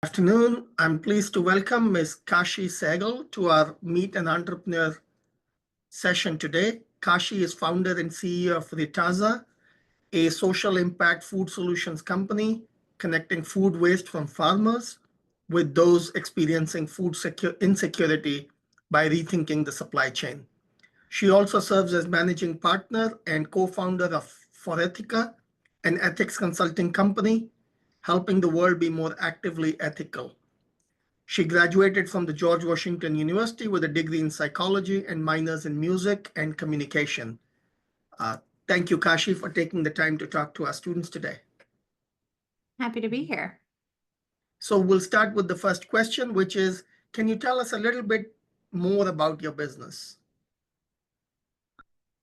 Afternoon. I'm pleased to welcome Ms. Kashi Sehgal to our Meet an Entrepreneur session today. Kashi is founder and CEO of ReTaaza, a social impact food solutions company connecting food waste from farmers with those experiencing food insecurity by rethinking the supply chain. She also serves as managing partner and co-founder of Ethica, an ethics consulting company, helping the world be more actively ethical. She graduated from the George Washington University with a degree in psychology and minors in music and communication. Thank you, Kashi, for taking the time to talk to our students today. Happy to be here. So we'll start with the first question, which is, can you tell us a little bit more about your business?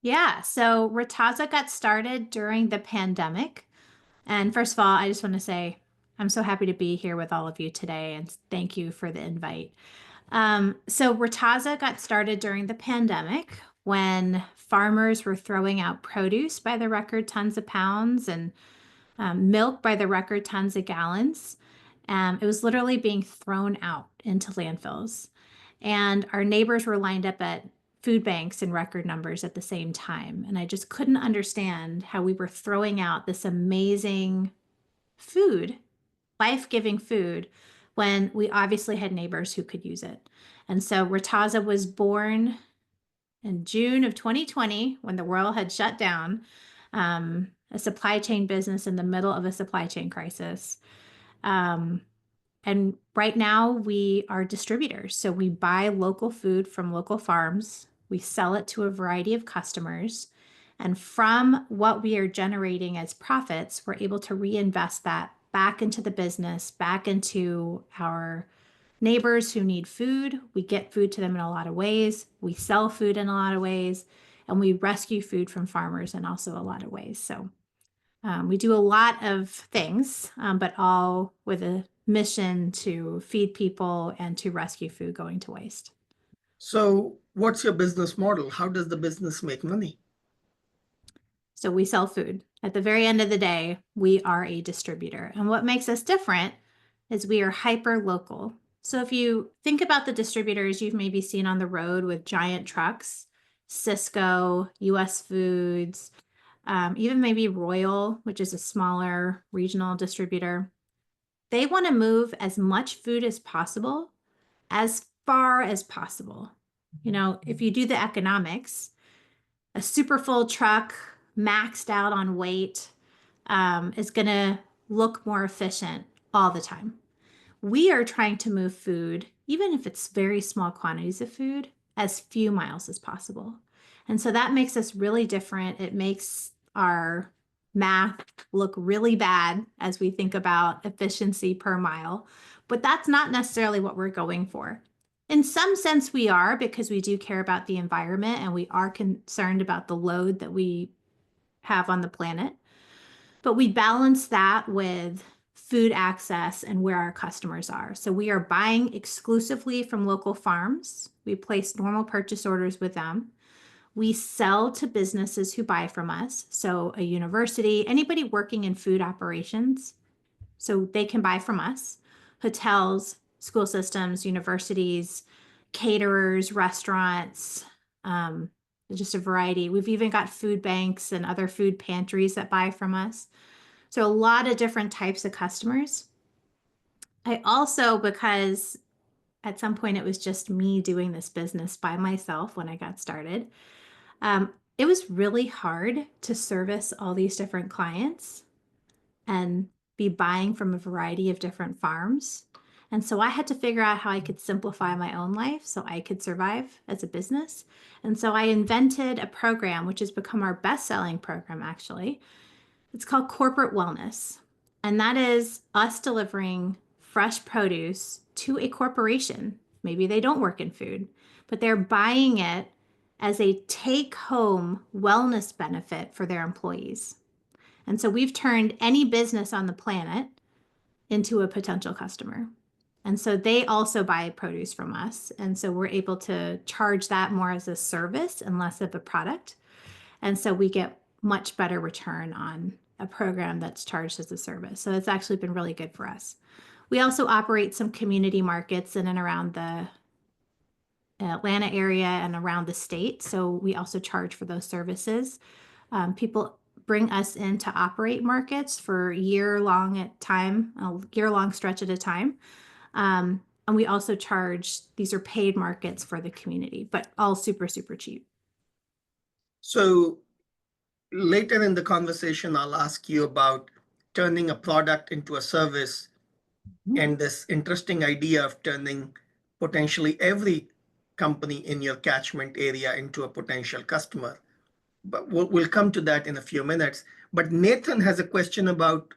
Yeah, so ReTaaza got started during the pandemic. And first of all, I just want to say I'm so happy to be here with all of you today, and thank you for the invite. So ReTaaza got started during the pandemic when farmers were throwing out produce by the record tons of pounds and milk by the record tons of gallons. It was literally being thrown out into landfills. And our neighbors were lined up at food banks in record numbers at the same time. And I just couldn't understand how we were throwing out this amazing food, life-giving food, when we obviously had neighbors who could use it. And so ReTaaza was born in June of 2020 when the world had shut down, a supply chain business in the middle of a supply chain crisis. And right now we are distributors. So we buy local food from local farms. We sell it to a variety of customers. And from what we are generating as profits, we're able to reinvest that back into the business, back into our neighbors who need food. We get food to them in a lot of ways. We sell food in a lot of ways. And we rescue food from farmers in also a lot of ways. So we do a lot of things, but all with a mission to feed people and to rescue food going to waste. So what's your business model? How does the business make money? So we sell food. At the very end of the day, we are a distributor. And what makes us different is we are hyper local. So if you think about the distributors you've maybe seen on the road with giant trucks, Cisco, US Foods, even maybe Royal, which is a smaller regional distributor, they want to move as much food as possible, as far as possible. You know, if you do the economics, a super full truck maxed out on weight is going to look more efficient all the time. We are trying to move food, even if it's very small quantities of food, as few miles as possible. And so that makes us really different. It makes our math look really bad as we think about efficiency per mile, but that's not necessarily what we're going for. In some sense, we are, because we do care about the environment and we are concerned about the load that we have on the planet. But we balance that with food access and where our customers are. So we are buying exclusively from local farms. We place normal purchase orders with them. We sell to businesses who buy from us. So a university, anybody working in food operations, so they can buy from us. Hotels, school systems, universities, caterers, restaurants, just a variety. We've even got food banks and other food pantries that buy from us. So a lot of different types of customers. I also, because at some point it was just me doing this business by myself when I got started, it was really hard to service all these different clients and be buying from a variety of different farms. And so I had to figure out how I could simplify my own life so I could survive as a business. And so I invented a program, which has become our best-selling program, actually. It's called Corporate Wellness. And that is us delivering fresh produce to a corporation. Maybe they don't work in food, but they're buying it as a take-home wellness benefit for their employees. And so we've turned any business on the planet into a potential customer. And so they also buy produce from us. And so we're able to charge that more as a service and less of a product. And so we get much better return on a program that's charged as a service. So it's actually been really good for us. We also operate some community markets in and around the Atlanta area and around the state. So we also charge for those services. People bring us in to operate markets for year-long stretch at a time. And we also charge, these are paid markets for the community, but all super, super cheap. So later in the conversation, I'll ask you about turning a product into a service and this interesting idea of turning potentially every company in your catchment area into a potential customer. But we'll come to that in a few minutes. But Nathan has a question about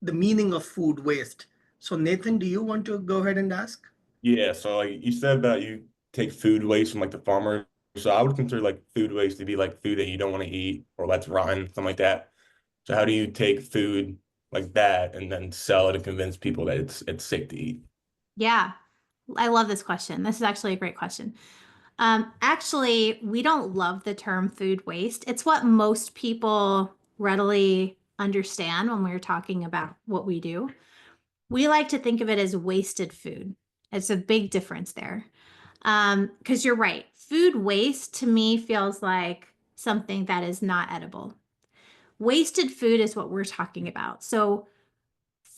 the meaning of food waste. So Nathan, do you want to go ahead and ask? Yeah, so like you said that you take food waste from like the farmer. So I would consider like food waste to be like food that you don't want to eat or that's rotten, something like that. So how do you take food like that and then sell it and convince people that it's safe to eat? Yeah, I love this question. This is actually a great question. Actually, we don't love the term food waste. It's what most people readily understand when we're talking about what we do. We like to think of it as wasted food. It's a big difference there. Because you're right. Food waste to me feels like something that is not edible. Wasted food is what we're talking about. So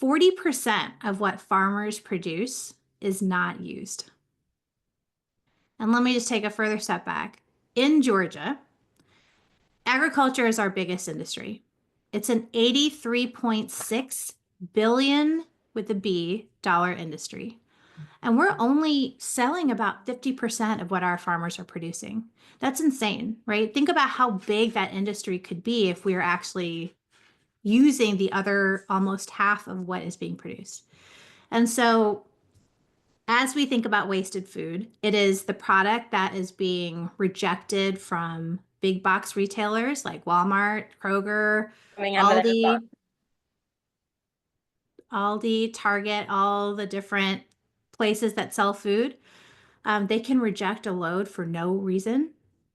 40% of what farmers produce is not used. And let me just take a further step back. In Georgia, agriculture is our biggest industry. It's an 83.6 billion with a B dollar industry. And we're only selling about 50% of what our farmers are producing. That's insane, right? Think about how big that industry could be if we were actually using the other almost half of what is being produced. And so as we think about wasted food, it is the product that is being rejected from big box retailers like Walmart, Kroger, Aldi, Target, all the different places that sell food. They can reject a load for no reason.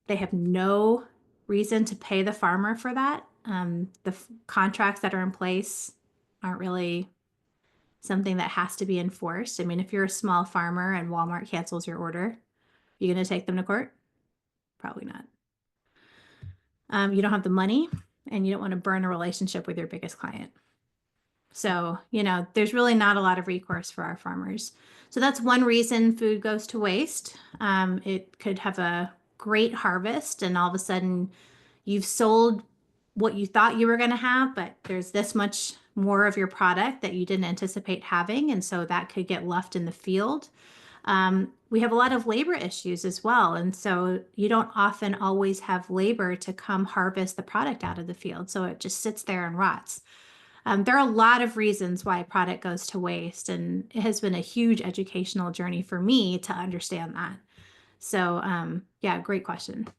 They have no reason to pay the farmer for that. The contracts that are in place aren't really something that has to be enforced. I mean, if you're a small farmer and Walmart cancels your order, you going to take them to court? Probably not. You don't have the money and you don't want to burn a relationship with your biggest client. So, there's really not a lot of recourse for our farmers. So that's one reason food goes to waste. It could have a great harvest and all of a sudden you've sold what you thought you were going to have, but there's this much more of your product that you didn't anticipate having. And so that could get left in the field. We have a lot of labor issues as well. And so you don't often always have labor to come harvest the product out of the field. So it just sits there and rots. There are a lot of reasons why a product goes to waste, and it has been a huge educational journey for me to understand that. So, yeah, great question.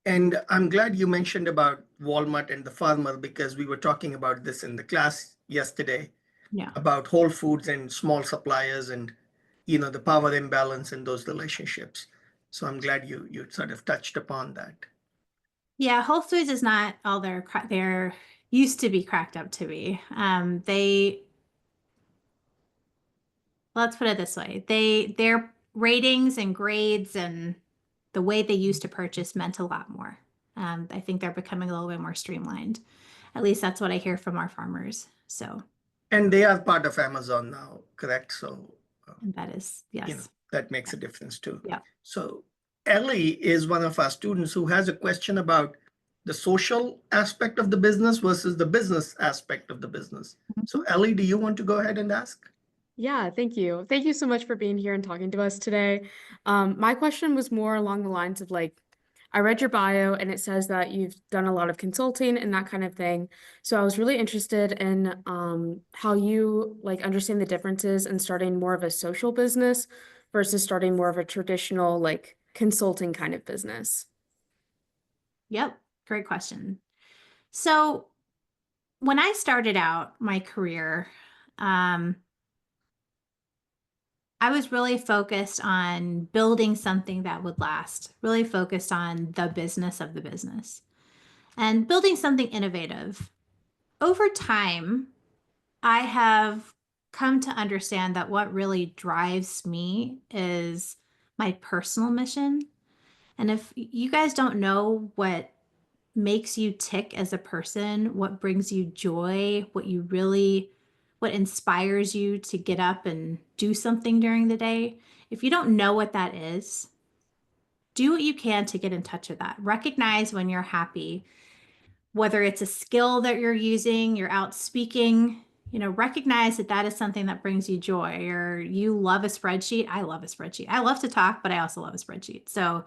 And I'm glad you mentioned about Walmart and the farmer because we were talking about this in the class yesterday. Yeah. About Whole Foods and small suppliers and the power imbalance in those relationships. So I'm glad you sort of touched upon that. Yeah, Whole Foods is not all they're used to be cracked up to be. Let's put it this way. Their ratings and grades and the way they used to purchase meant a lot more. I think they're becoming a little bit more streamlined. At least that's what I hear from our farmers. So. And they are part of Amazon now, correct? So. And that is, yes. That makes a difference too. Yeah. So Ellie is one of our students who has a question about the social aspect of the business versus the business aspect of the business. So Ellie, do you want to go ahead and ask? Yeah, thank you. Thank you so much for being here and talking to us today. My question was more along the lines of I read your bio and it says that you've done a lot of consulting and that kind of thing. So I was really interested in how you understand the differences in starting more of a social business versus starting more of a traditional consulting kind of business. Yep, great question. So when I started out my career, I was really focused on building something that would last, really focused on the business of the business and building something innovative. Over time, I have come to understand that what really drives me is my personal mission. And if you guys don't know what makes you tick as a person, what brings you joy, what inspires you to get up and do something during the day, if you don't know what that is, do what you can to get in touch with that. Recognize when you're happy, whether it's a skill that you're using, you're out speaking, recognize that that is something that brings you joy, or you love a spreadsheet. I love a spreadsheet. I love to talk, but I also love a spreadsheet. So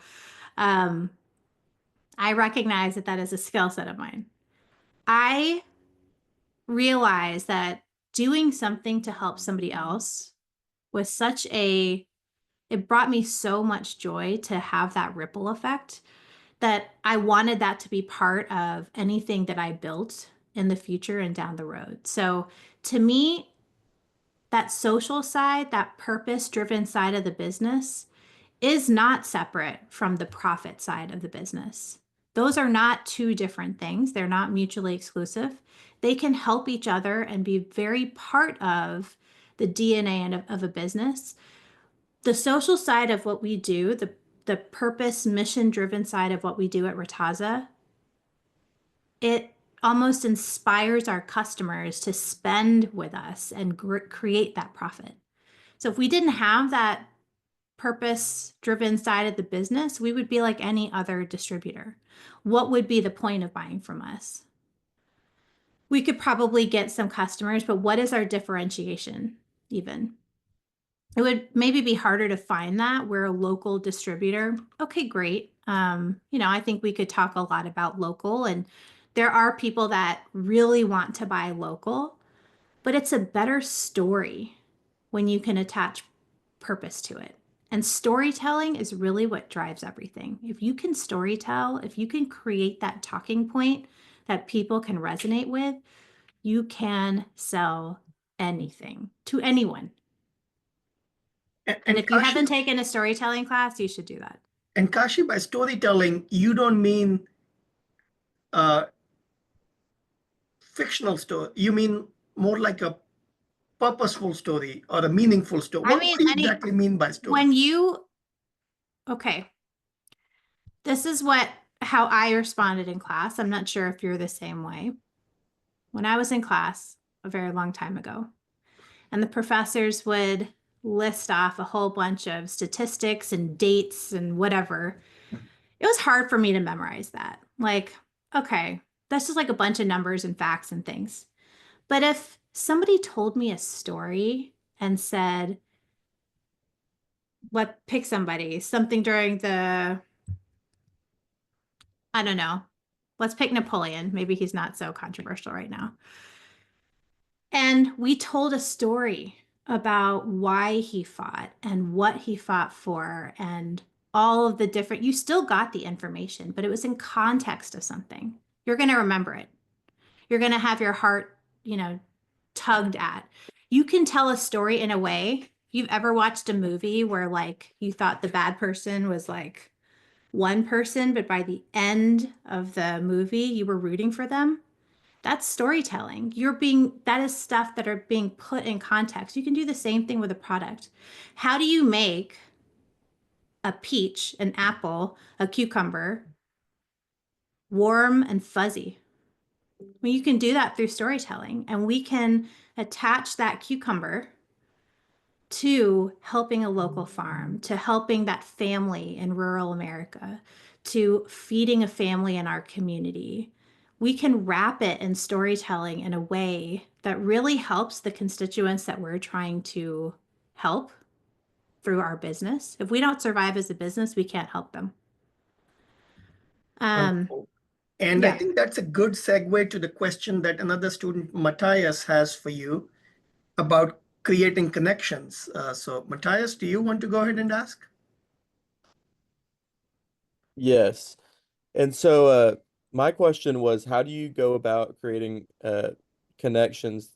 I recognize that that is a skill set of mine. I realize that doing something to help somebody else was it brought me so much joy to have that ripple effect that I wanted that to be part of anything that I built in the future and down the road. So to me, that social side, that purpose-driven side of the business is not separate from the profit side of the business. Those are not two different things. They're not mutually exclusive. They can help each other and be very part of the DNA of a business. The social side of what we do, the purpose, mission-driven side of what we do at ReTaaza, it almost inspires our customers to spend with us and create that profit. So if we didn't have that purpose-driven side of the business, we would be like any other distributor. What would be the point of buying from us? We could probably get some customers, but what is our differentiation even? It would maybe be harder to find that. We're a local distributor. Okay, great. I think we could talk a lot about local, and there are people that really want to buy local, but it's a better story when you can attach purpose to it. And storytelling is really what drives everything. If you can storytell, if you can create that talking point that people can resonate with, you can sell anything to anyone. And if you haven't taken a storytelling class, you should do that. And Kashi, by storytelling, you don't mean fictional story. You mean more like a purposeful story or a meaningful story. What do you exactly mean by story? Okay, this is how I responded in class. I'm not sure if you're the same way. When I was in class a very long time ago, and the professors would list off a whole bunch of statistics and dates and whatever, it was hard for me to memorize that. Like, okay, that's just like a bunch of numbers and facts and things. But if somebody told me a story and said, pick something during I don't know, let's pick Napoleon. Maybe he's not so controversial right now. And we told a story about why he fought and what he fought for and all of the different, you still got the information, but it was in context of something. You're going to remember it. You're going to have your heart, tugged at. You can tell a story in a way. You've ever watched a movie where you thought the bad person was one person, but by the end of the movie, you were rooting for them? That's storytelling. That is stuff that are being put in context. You can do the same thing with a product. How do you make a peach, an apple, a cucumber warm and fuzzy? Well, you can do that through storytelling, and we can attach that cucumber to helping a local farm, to helping that family in rural America, to feeding a family in our community. We can wrap it in storytelling in a way that really helps the constituents that we're trying to help through our business. If we don't survive as a business, we can't help them. And I think that's a good segue to the question that another student, Matthias, has for you about creating connections. So Matthias, do you want to go ahead and ask? Yes. And so my question was, how do you go about creating connections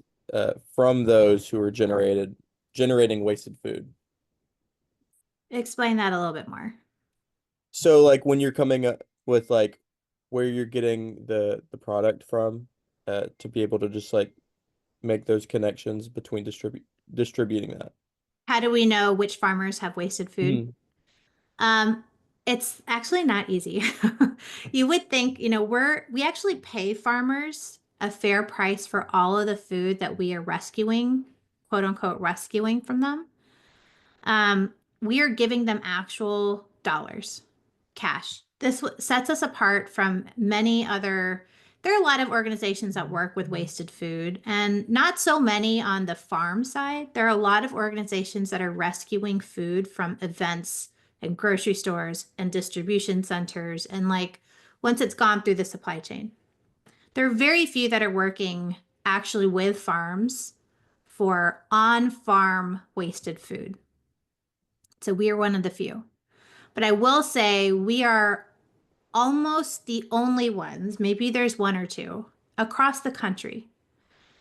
from those who are generating wasted food? Explain that a little bit more. So when you're coming up with where you're getting the product from to be able to just make those connections between distributing that? How do we know which farmers have wasted food? Mhm. It's actually not easy. You would think, we actually pay farmers a fair price for all of the food that we are rescuing, quote unquote, rescuing from them. We are giving them actual dollars, cash. This sets us apart from many other. There are a lot of organizations that work with wasted food, and not so many on the farm side. There are a lot of organizations that are rescuing food from events and grocery stores and distribution centers, and like once it's gone through the supply chain. There are very few that are working actually with farms for on-farm wasted food. So we are one of the few. But I will say we are almost the only ones, maybe there's one or two, across the country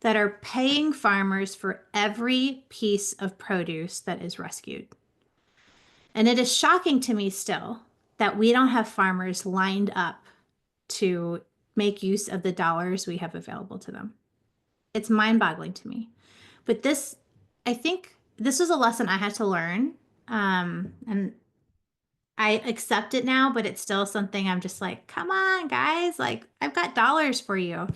that are paying farmers for every piece of produce that is rescued. And it is shocking to me still that we don't have farmers lined up to make use of the dollars we have available to them. It's mind-boggling to me. But I think this was a lesson I had to learn. And I accept it now, but it's still something I'm just like, come on, guys. Like, I've got dollars for you.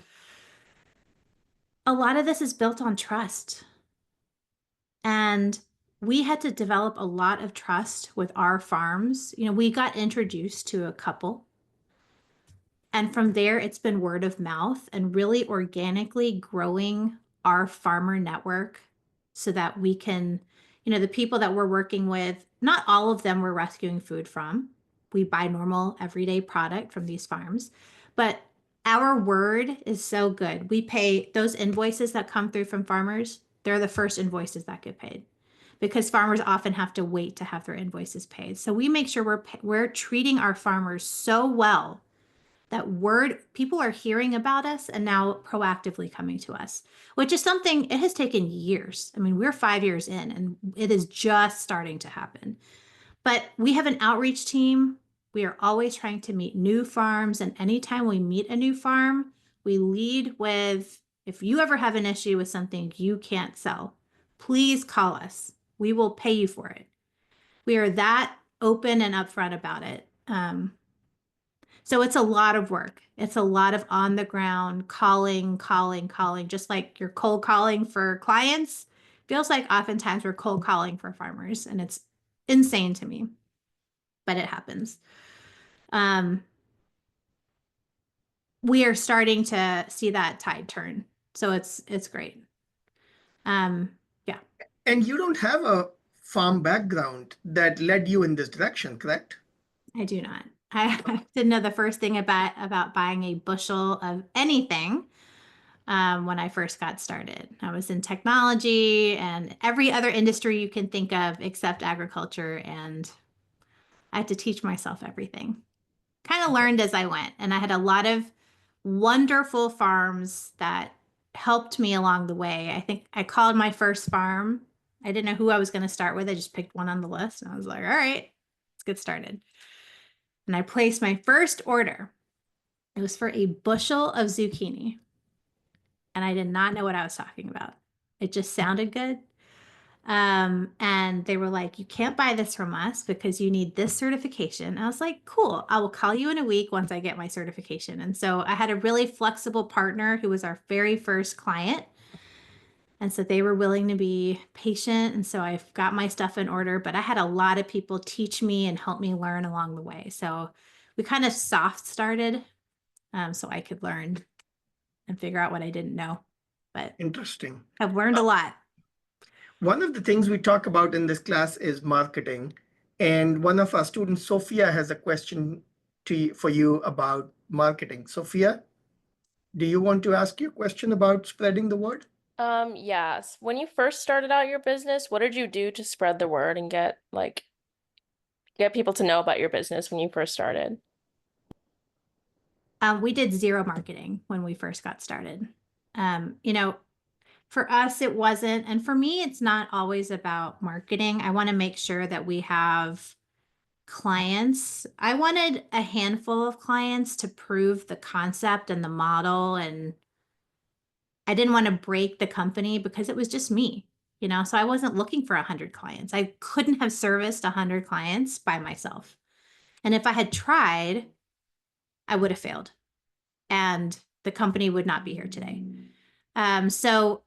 A lot of this is built on trust. And we had to develop a lot of trust with our farms. We got introduced to a couple. And from there, it's been word of mouth and really organically growing our farmer network so that we can, the people that we're working with, not all of them we're rescuing food from. We buy normal everyday product from these farms, but our word is so good. We pay those invoices that come through from farmers. They're the first invoices that get paid because farmers often have to wait to have their invoices paid. So we make sure we're treating our farmers so well that people are hearing about us and now proactively coming to us, which is something it has taken years. I mean, we're 5 years in and it is just starting to happen. But we have an outreach team. We are always trying to meet new farms. And anytime we meet a new farm, we lead with, if you ever have an issue with something you can't sell, please call us. We will pay you for it. We are that open and upfront about it. So it's a lot of work. It's a lot of on the ground calling, just like you're cold calling for clients. Feels like oftentimes we're cold calling for farmers, and it's insane to me, but it happens. We are starting to see that tide turn. So it's great. Yeah. And you don't have a farm background that led you in this direction, correct? I do not. I didn't know the first thing about buying a bushel of anything when I first got started. I was in technology and every other industry you can think of except agriculture, and I had to teach myself everything. Kind of learned as I went, and I had a lot of wonderful farms that helped me along the way. I think I called my first farm. I didn't know who I was going to start with. I just picked one on the list, and I was like, all right, let's get started. And I placed my first order. It was for a bushel of zucchini. And I did not know what I was talking about. It just sounded good. And they were like, you can't buy this from us because you need this certification. I was like, cool, I will call you in a week once I get my certification. And so I had a really flexible partner who was our very first client. And so they were willing to be patient. And so I got my stuff in order, but I had a lot of people teach me and help me learn along the way. So we kind of soft started so I could learn and figure out what I didn't know. But Interesting. I've learned a lot. One of the things we talk about in this class is marketing. And one of our students, Sophia, has a question for you about marketing. Sophia, do you want to ask your question about spreading the word? Yes. When you first started out your business, what did you do to spread the word and get people to know about your business when you first started? We did zero marketing when we first got started. For us, it wasn't, and for me, it's not always about marketing. I want to make sure that we have clients. I wanted a handful of clients to prove the concept and the model, and I didn't want to break the company because it was just me. you know, so I wasn't looking for 100 clients. I couldn't have serviced 100 clients by myself. And if I had tried, I would have failed and the company would not be here today. So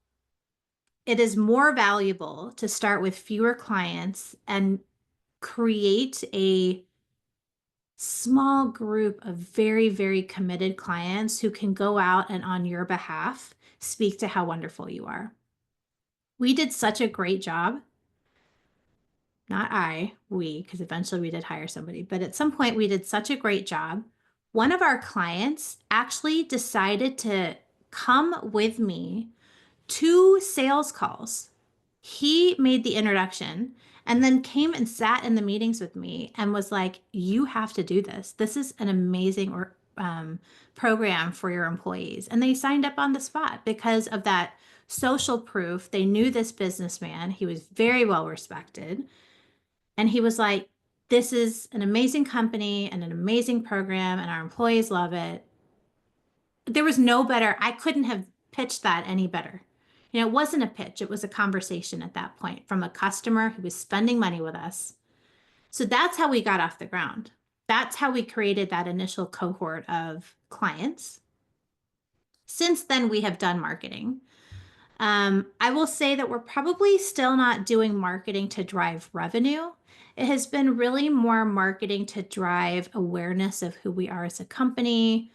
it is more valuable to start with fewer clients and create a small group of very, very committed clients who can go out and on your behalf speak to how wonderful you are. We did such a great job. Not we, because eventually we did hire somebody, but at some point we did such a great job. One of our clients actually decided to come with me to sales calls. He made the introduction and then came and sat in the meetings with me and was like, you have to do this. This is an amazing program for your employees. And they signed up on the spot because of that social proof. They knew this businessman. He was very well respected. And he was like, this is an amazing company and an amazing program, and our employees love it. There was no better. I couldn't have pitched that any better. You know, it wasn't a pitch. It was a conversation at that point from a customer who was spending money with us. So that's how we got off the ground. That's how we created that initial cohort of clients. Since then, we have done marketing. I will say that we're probably still not doing marketing to drive revenue. It has been really more marketing to drive awareness of who we are as a company,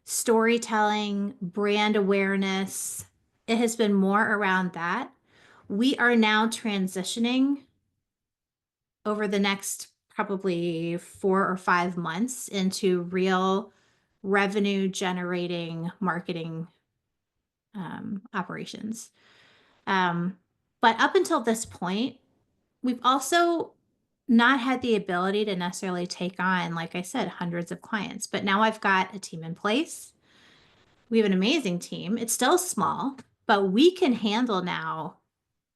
storytelling, brand awareness. It has been more around that. We are now transitioning over the next probably 4 or 5 months into real revenue generating marketing operations. But up until this point, we've also not had the ability to necessarily take on, like I said, hundreds of clients. But now I've got a team in place. We have an amazing team. It's still small, but we can handle now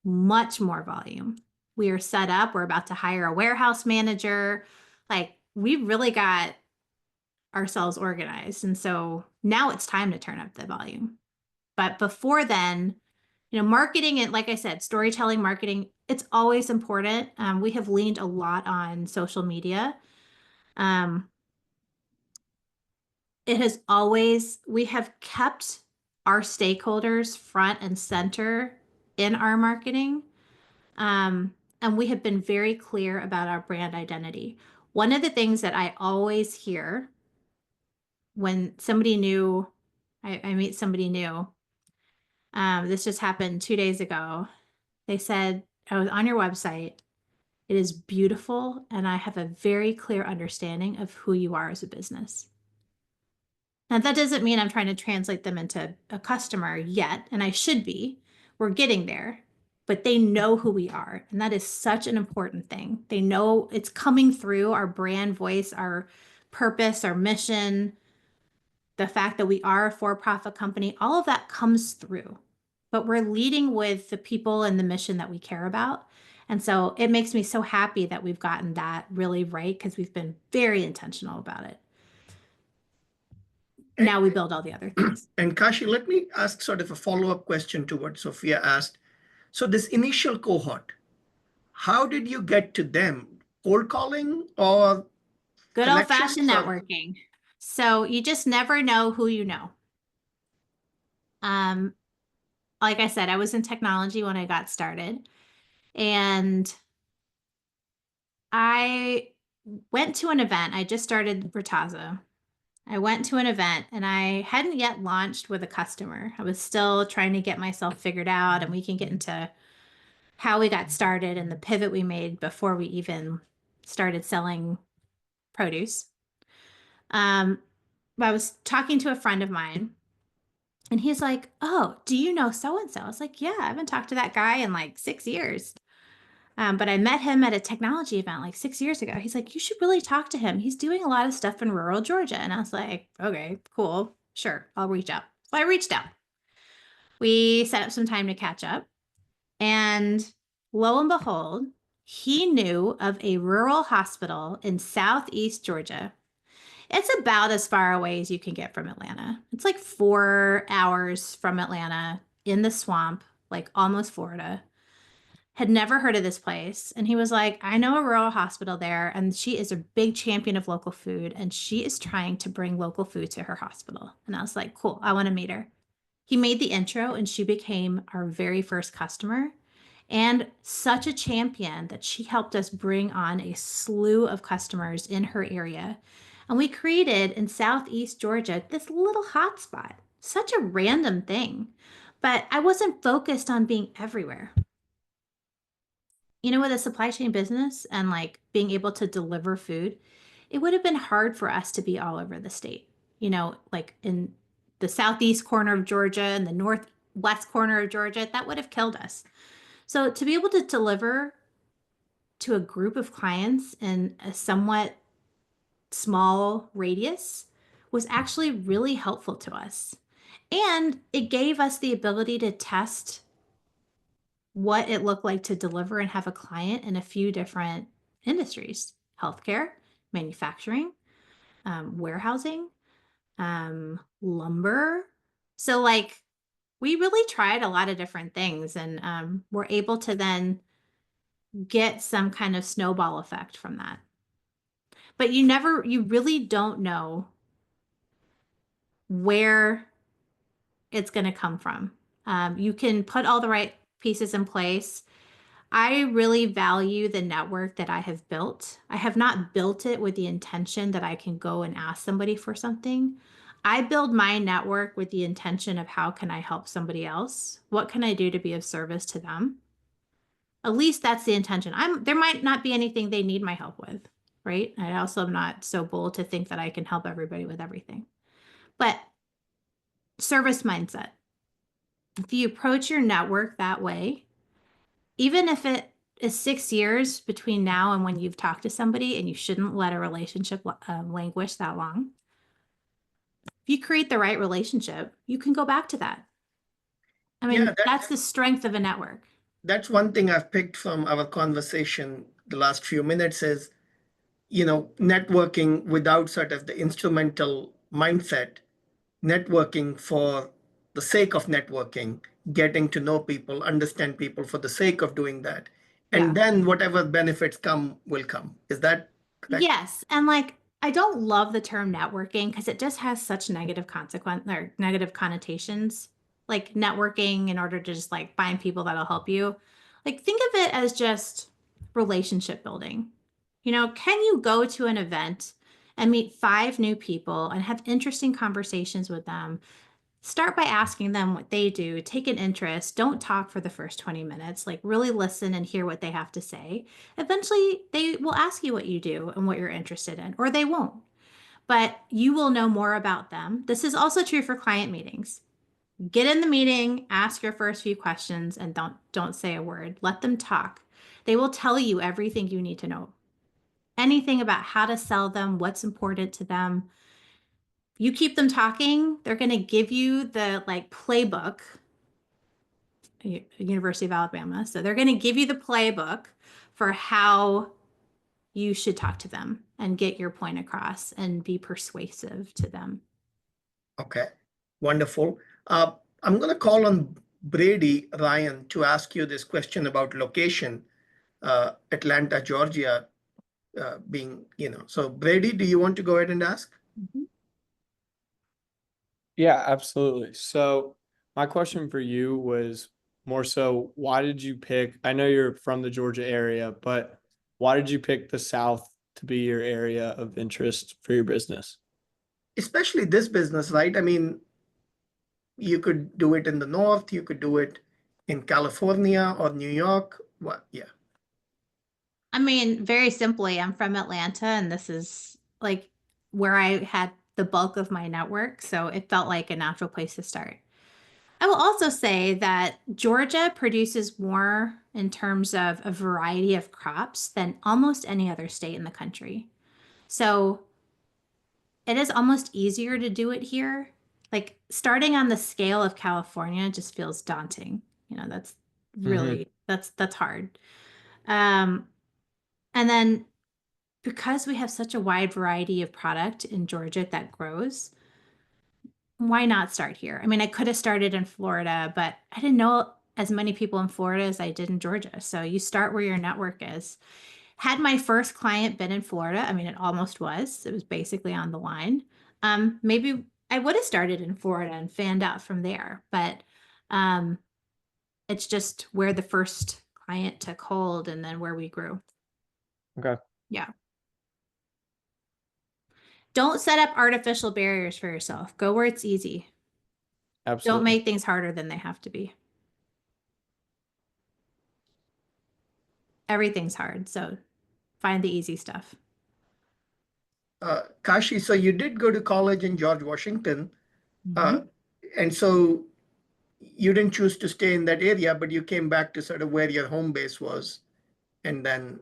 much more volume. We are set up. We're about to hire a warehouse manager. Like, we've really got ourselves organized. And so now it's time to turn up the volume. But before then, you know, marketing and, like I said, storytelling, marketing, it's always important. We have leaned a lot on social media. It has always, we have kept our stakeholders front and center in our marketing. And we have been very clear about our brand identity. One of the things that I always hear when somebody new, I meet somebody new, this just happened 2 days ago. They said, I was on your website. It is beautiful, and I have a very clear understanding of who you are as a business. Now, that doesn't mean I'm trying to translate them into a customer yet, and I should be. We're getting there, but they know who we are, and that is such an important thing. They know it's coming through our brand voice, our purpose, our mission, the fact that we are a for-profit company. All of that comes through, but we're leading with the people and the mission that we care about. And so it makes me so happy that we've gotten that really right, because we've been very intentional about it. Now we build all the other things. And Kashi, let me ask sort of a follow-up question to what Sophia asked. So this initial cohort, how did you get to them? Cold calling or Good old-fashioned connections or- networking. So you just never know who you know. Like I said, I was in technology when I got started, and I went to an event. I just started ReTaaza. I went to an event and I hadn't yet launched with a customer. I was still trying to get myself figured out, and we can get into how we got started and the pivot we made before we even started selling produce. I was talking to a friend of mine, and he's like, oh, do you know so-and-so? I was like, yeah, I haven't talked to that guy in like 6 years. But I met him at a technology event like 6 years ago. He's like, you should really talk to him. He's doing a lot of stuff in rural Georgia. And I was like, okay, cool. Sure, I'll reach out. So I reached out. We set up some time to catch up. And lo and behold, he knew of a rural hospital in Southeast Georgia. It's about as far away as you can get from Atlanta. It's like 4 hours from Atlanta in the swamp, like almost Florida. had never heard of this place. And he was like, I know a rural hospital there, and she is a big champion of local food, and she is trying to bring local food to her hospital. And I was like, cool, I want to meet her. He made the intro, and she became our very first customer, and such a champion that she helped us bring on a slew of customers in her area. And we created in Southeast Georgia this little hotspot. Such a random thing, but I wasn't focused on being everywhere. You know, with a supply chain business and like being able to deliver food, it would have been hard for us to be all over the state. You know, like in the southeast corner of Georgia and the northwest corner of Georgia, that would have killed us. So to be able to deliver to a group of clients in a somewhat small radius was actually really helpful to us. And it gave us the ability to test what it looked like to deliver and have a client in a few different industries: healthcare, manufacturing, warehousing, lumber. So like we really tried a lot of different things, and we're able to then get some kind of snowball effect from that. But you really don't know where it's going to come from. You can put all the right pieces in place. I really value the network that I have built. I have not built it with the intention that I can go and ask somebody for something. I build my network with the intention of how can I help somebody else? What can I do to be of service to them? At least that's the intention. There might not be anything they need my help with, right? I also am not so bold to think that I can help everybody with everything. But service mindset. If you approach your network that way, even if it is 6 years between now and when you've talked to somebody, and you shouldn't let a relationship languish that long, if you create the right relationship, you can go back to that. I mean, Yeah, that's the strength of a network. that's one thing I've picked from our conversation the last few minutes is, networking without sort of the instrumental mindset, networking for the sake of networking, getting to know people, understand people for the sake of doing that. And then whatever benefits come will come. Is that correct? Yes. And like, I don't love the term networking because it just has such negative consequence or negative connotations. Like networking in order to just like find people that'll help you. Like, think of it as just relationship building. You know, can you go to an event and meet 5 new people and have interesting conversations with them? Start by asking them what they do, take an interest, don't talk for the first 20 minutes, like really listen and hear what they have to say. Eventually, they will ask you what you do and what you're interested in, or they won't. But you will know more about them. This is also true for client meetings. Get in the meeting, ask your first few questions, and don't say a word. Let them talk. They will tell you everything you need to know. Anything about how to sell them, what's important to them. You keep them talking, they're going to give you the like playbook, University of Alabama. So they're going to give you the playbook for how you should talk to them and get your point across and be persuasive to them. Okay, wonderful. I'm going to call on Brady Ryan to ask you this question about location, Atlanta, Georgia, being, so Brady, do you want to go ahead and ask? Mhm. Yeah, absolutely. So my question for you was more so, why did you pick, I know you're from the Georgia area, but why did you pick the South to be your area of interest for your business? Especially this business, right? I mean, you could do it in the North, you could do it in California or New York. What? Yeah. I mean, very simply, I'm from Atlanta, and this is like where I had the bulk of my network. So it felt like a natural place to start. I will also say that Georgia produces more in terms of a variety of crops than almost any other state in the country. So it is almost easier to do it here. Like starting on the scale of California just feels daunting. You know, that's really that's hard. And then because we have such a wide variety of product in Georgia that grows, why not start here? I mean, I could have started in Florida, but I didn't know as many people in Florida as I did in Georgia. So you start where your network is. Had my first client been in Florida, I mean, it almost was. It was basically on the line. Maybe I would have started in Florida and fanned out from there, but it's just where the first client took hold and then where we grew. Okay. Yeah. Don't set up artificial barriers for yourself. Go where it's easy. Absolutely. Don't make things harder than they have to be. Everything's hard, so find the easy stuff. Kashi, so you did go to college in George Washington, Mhm. and so you didn't choose to stay in that area, but you came back to sort of where your home base was, and then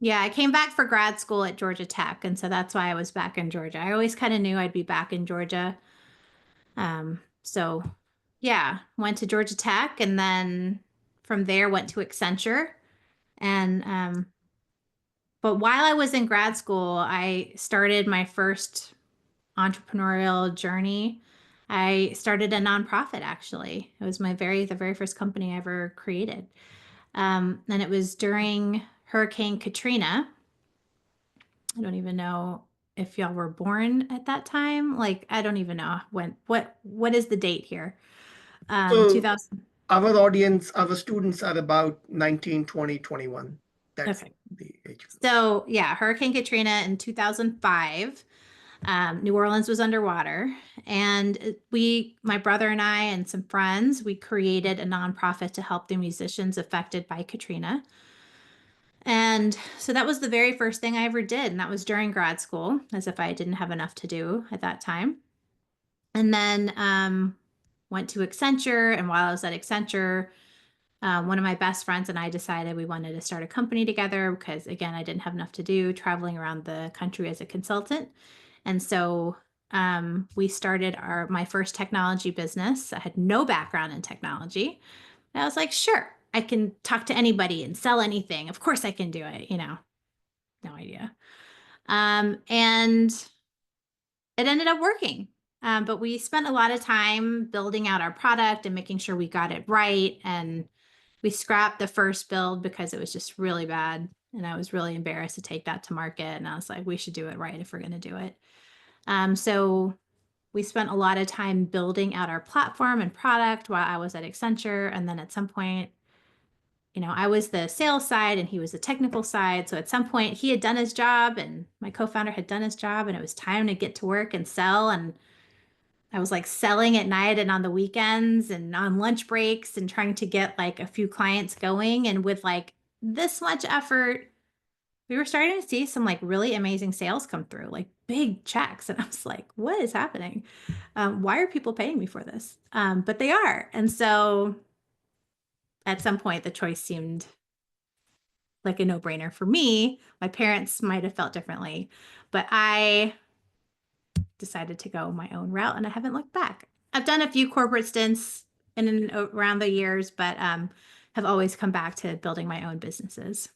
Yeah, I came back for grad school at Georgia Tech, and so that's why I was back in Georgia. I always kind of knew I'd be back in Georgia. So yeah, went to Georgia Tech, and then from there went to Accenture. And but while I was in grad school, I started my first entrepreneurial journey. I started a nonprofit, actually. It was the very first company I ever created. And it was during Hurricane Katrina. I don't even know if y'all were born at that time. Like, I don't even know what is the date here? So 2000. our audience, our students are about 19, 20, 21. That's Okay. the age group. So yeah, Hurricane Katrina in 2005. New Orleans was underwater, and my brother and I and some friends, we created a nonprofit to help the musicians affected by Katrina. And so that was the very first thing I ever did. And that was during grad school, as if I didn't have enough to do at that time. And then went to Accenture. And while I was at Accenture, one of my best friends and I decided we wanted to start a company together because, again, I didn't have enough to do traveling around the country as a consultant. And so we started my first technology business. I had no background in technology. And I was like, sure, I can talk to anybody and sell anything. Of course I can do it, no idea. And it ended up working. But we spent a lot of time building out our product and making sure we got it right. And we scrapped the first build because it was just really bad. And I was really embarrassed to take that to market. And I was like, we should do it right if we're going to do it. So we spent a lot of time building out our platform and product while I was at Accenture. And then at some point, I was the sales side and he was the technical side. So at some point he had done his job and my co-founder had done his job, and it was time to get to work and sell. And I was like selling at night and on the weekends and on lunch breaks and trying to get like a few clients going. And with like this much effort, we were starting to see some like really amazing sales come through, like big checks. And I was like, what is happening? Why are people paying me for this? But they are. And so at some point, the choice seemed like a no-brainer for me. My parents might have felt differently, but I decided to go my own route and I haven't looked back. I've done a few corporate stints in and around the years, but have always come back to building my own businesses.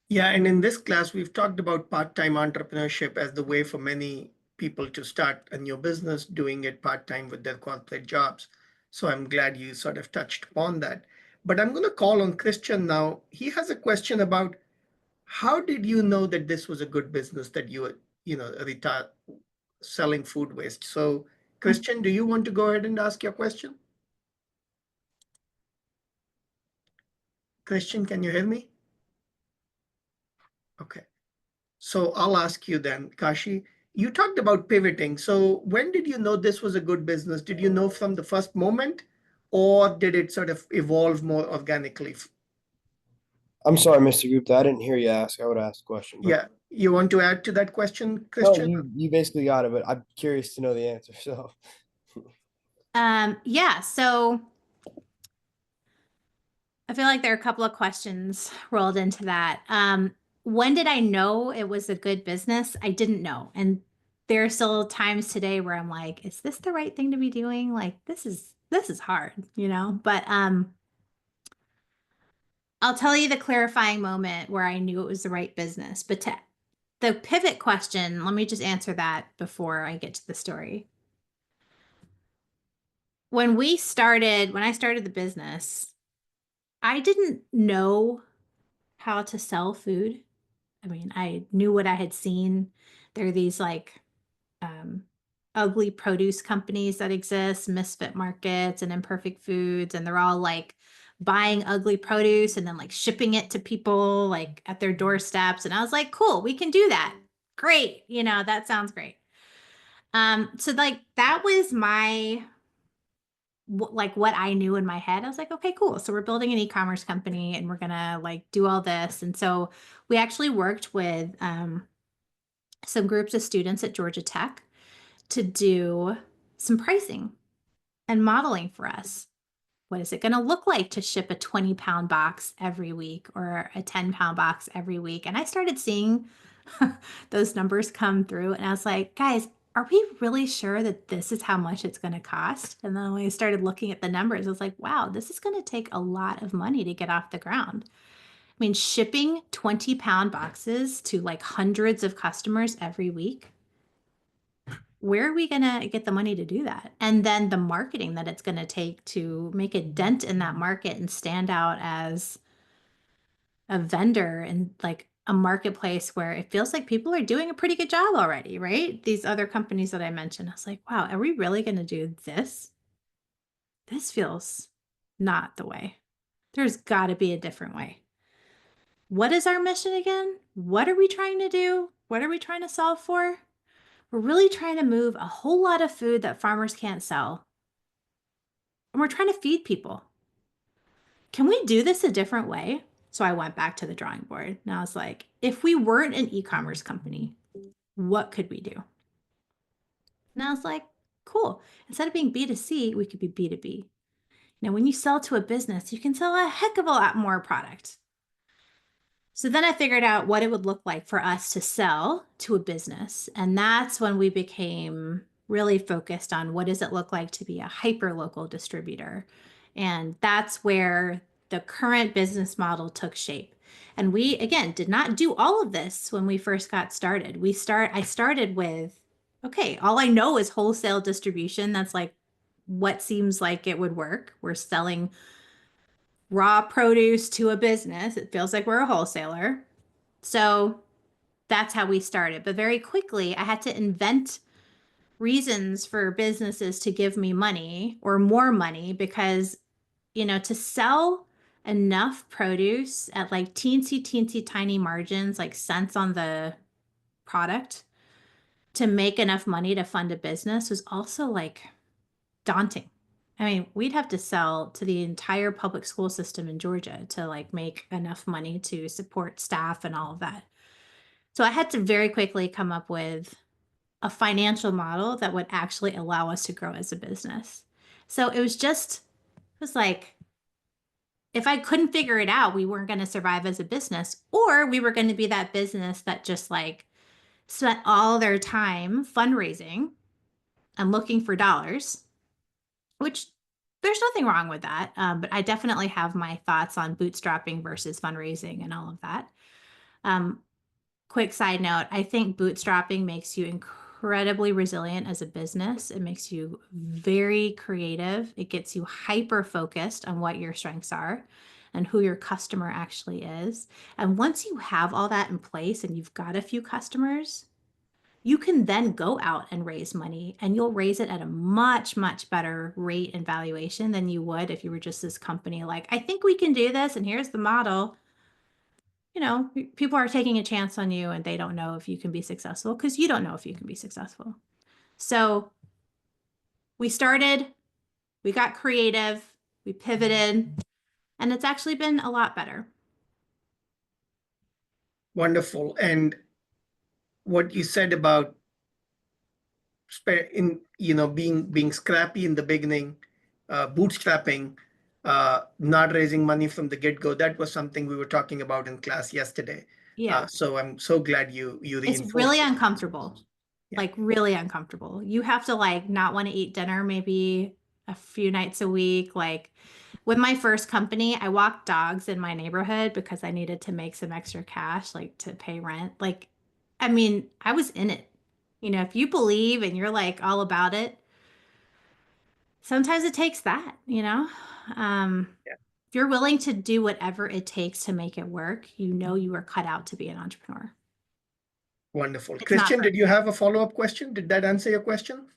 Yeah, and in this class, we've talked about part-time entrepreneurship as the way for many people to start a new business, doing it part-time with their corporate jobs. So I'm glad you sort of touched upon that. But I'm going to call on Christian now. He has a question about how did you know that this was a good business that you were, selling food waste? So Christian, do you want to go ahead and ask your question? Christian, can you hear me? Okay. So I'll ask you then, Kashi, you talked about pivoting. So when did you know this was a good business? Did you know from the first moment, or did it sort of evolve more organically? I'm sorry, Mr. Gupta. I didn't hear you ask. I would ask a question. But Yeah. You want to add to that question, no, Christian? you basically got it, but I'm curious to know the answer. So Yeah, so I feel like there are a couple of questions rolled into that. When did I know it was a good business? I didn't know. And there are still times today where I'm like, is this the right thing to be doing? Like, this is hard, But I'll tell you the clarifying moment where I knew it was the right business. But the pivot question, let me just answer that before I get to the story. When I started the business, I didn't know how to sell food. I mean, I knew what I had seen. There are these like ugly produce companies that exist, Misfit Markets and Imperfect Foods, and they're all like buying ugly produce and then like shipping it to people like at their doorsteps. And I was like, cool, we can do that. Great. You know, that sounds great. So like that was my like what I knew in my head. I was like, okay, cool. So we're building an e-commerce company and we're gonna like do all this. And so we actually worked with some groups of students at Georgia Tech to do some pricing and modeling for us. What is it going to look like to ship a 20-pound box every week or a 10-pound box every week? And I started seeing those numbers come through, and I was like, guys, are we really sure that this is how much it's going to cost? And then when I started looking at the numbers, I was like, wow, this is going to take a lot of money to get off the ground. I mean, shipping 20-pound boxes to like hundreds of customers every week, where are we going to get the money to do that? And then the marketing that it's going to take to make a dent in that market and stand out as a vendor and like a marketplace where it feels like people are doing a pretty good job already, right? These other companies that I mentioned, I was like, wow, are we really going to do this? This feels not the way. There's got to be a different way. What is our mission again? What are we trying to do? What are we trying to solve for? We're really trying to move a whole lot of food that farmers can't sell. And we're trying to feed people. Can we do this a different way? So I went back to the drawing board and I was like, if we weren't an e-commerce company, what could we do? And I was like, cool. Instead of being B2C, we could be B2B. Now, when you sell to a business, you can sell a heck of a lot more product. So then I figured out what it would look like for us to sell to a business. And that's when we became really focused on what does it look like to be a hyper-local distributor. And that's where the current business model took shape. And we, again, did not do all of this when we first got started. I started with, okay, all I know is wholesale distribution. That's like what seems like it would work. We're selling raw produce to a business. It feels like we're a wholesaler. So that's how we started. But very quickly, I had to invent reasons for businesses to give me money or more money because, you know, to sell enough produce at like teensy tiny margins, like cents on the product, to make enough money to fund a business was also like daunting. I mean, we'd have to sell to the entire public school system in Georgia to like make enough money to support staff and all of that. So I had to very quickly come up with a financial model that would actually allow us to grow as a business. So it was like, if I couldn't figure it out, we weren't going to survive as a business, or we were going to be that business that just like spent all their time fundraising and looking for dollars, which there's nothing wrong with that. But I definitely have my thoughts on bootstrapping versus fundraising and all of that. Quick side note, I think bootstrapping makes you incredibly resilient as a business. It makes you very creative. It gets you hyper focused on what your strengths are and who your customer actually is. And once you have all that in place and you've got a few customers, you can then go out and raise money, and you'll raise it at a much, much better rate and valuation than you would if you were just this company like, I think we can do this, and here's the model. You know, people are taking a chance on you and they don't know if you can be successful because you don't know if you can be successful. So we started, we got creative, we pivoted, and it's actually been a lot better. Wonderful. And what you said about being scrappy in the beginning, bootstrapping, not raising money from the get-go, that was something we were talking about in class yesterday. Yeah. So I'm so glad you reinforced It's really it. uncomfortable. Yeah. Like really uncomfortable. You have to like not want to eat dinner maybe a few nights a week. Like with my first company, I walked dogs in my neighborhood because I needed to make some extra cash, like to pay rent. Like, I mean, I was in it. You know, if you believe and you're like all about it, sometimes it takes that, you know? Yeah. if you're willing to do whatever it takes to make it work, you know you are cut out to be an entrepreneur. Wonderful. It's not Christian, for did you have a follow-up question? Did that answer your question?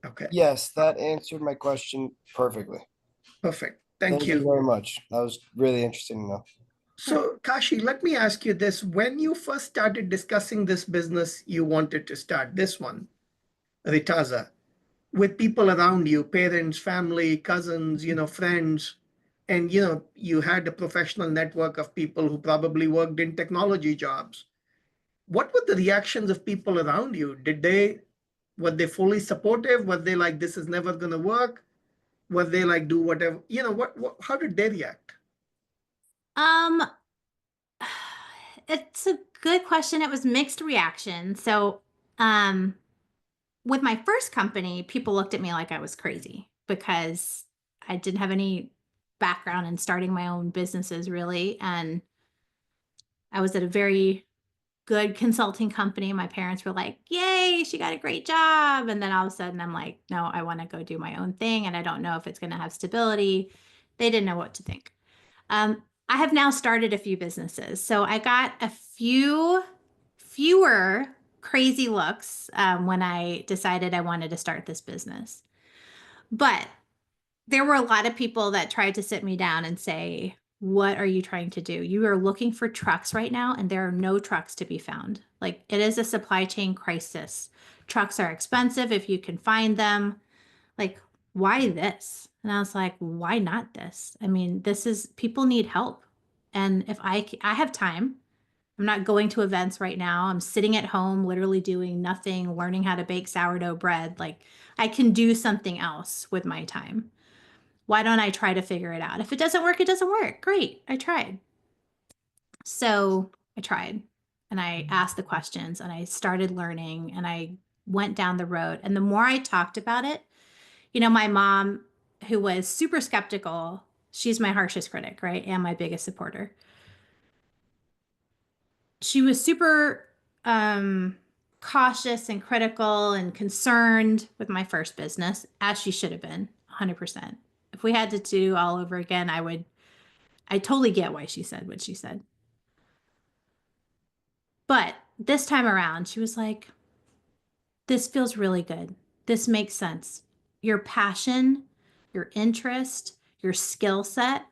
Okay, Yes, that answered my question perfectly. perfect. Thank Thank you you. very much. That was really interesting to know. So, Kashi, let me ask you this. When you first started discussing this business you wanted to start, this one, ReTaaza, with people around you, parents, family, cousins, friends, and you had a professional network of people who probably worked in technology jobs. What were the reactions of people around you? Were they fully supportive? Were they like, this is never going to work? Were they like, do whatever, how did they react? Um, it's a good question. It was mixed reaction. So, with my first company, people looked at me like I was crazy because I didn't have any background in starting my own businesses really. And I was at a very good consulting company. My parents were like, yay, she got a great job. And then all of a sudden I'm like, no, I want to go do my own thing. And I don't know if it's going to have stability. They didn't know what to think. I have now started a few businesses. So I got a fewer crazy looks when I decided I wanted to start this business. But there were a lot of people that tried to sit me down and say, what are you trying to do? You are looking for trucks right now, and there are no trucks to be found. Like, it is a supply chain crisis. Trucks are expensive if you can find them. Like, why this? And I was like, why not this? I mean, people need help. And if I have time, I'm not going to events right now. I'm sitting at home, literally doing nothing, learning how to bake sourdough bread. Like, I can do something else with my time. Why don't I try to figure it out? If it doesn't work, it doesn't work. Great. I tried. So I tried and I asked the questions and I started learning and I went down the road. And the more I talked about it, my mom, who was super skeptical, she's my harshest critic, right? And my biggest supporter. She was super cautious and critical and concerned with my first business, as she should have been, 100%. If we had to do all over again, I totally get why she said what she said. But this time around, she was like, this feels really good. This makes sense. Your passion, your interest, your skill set,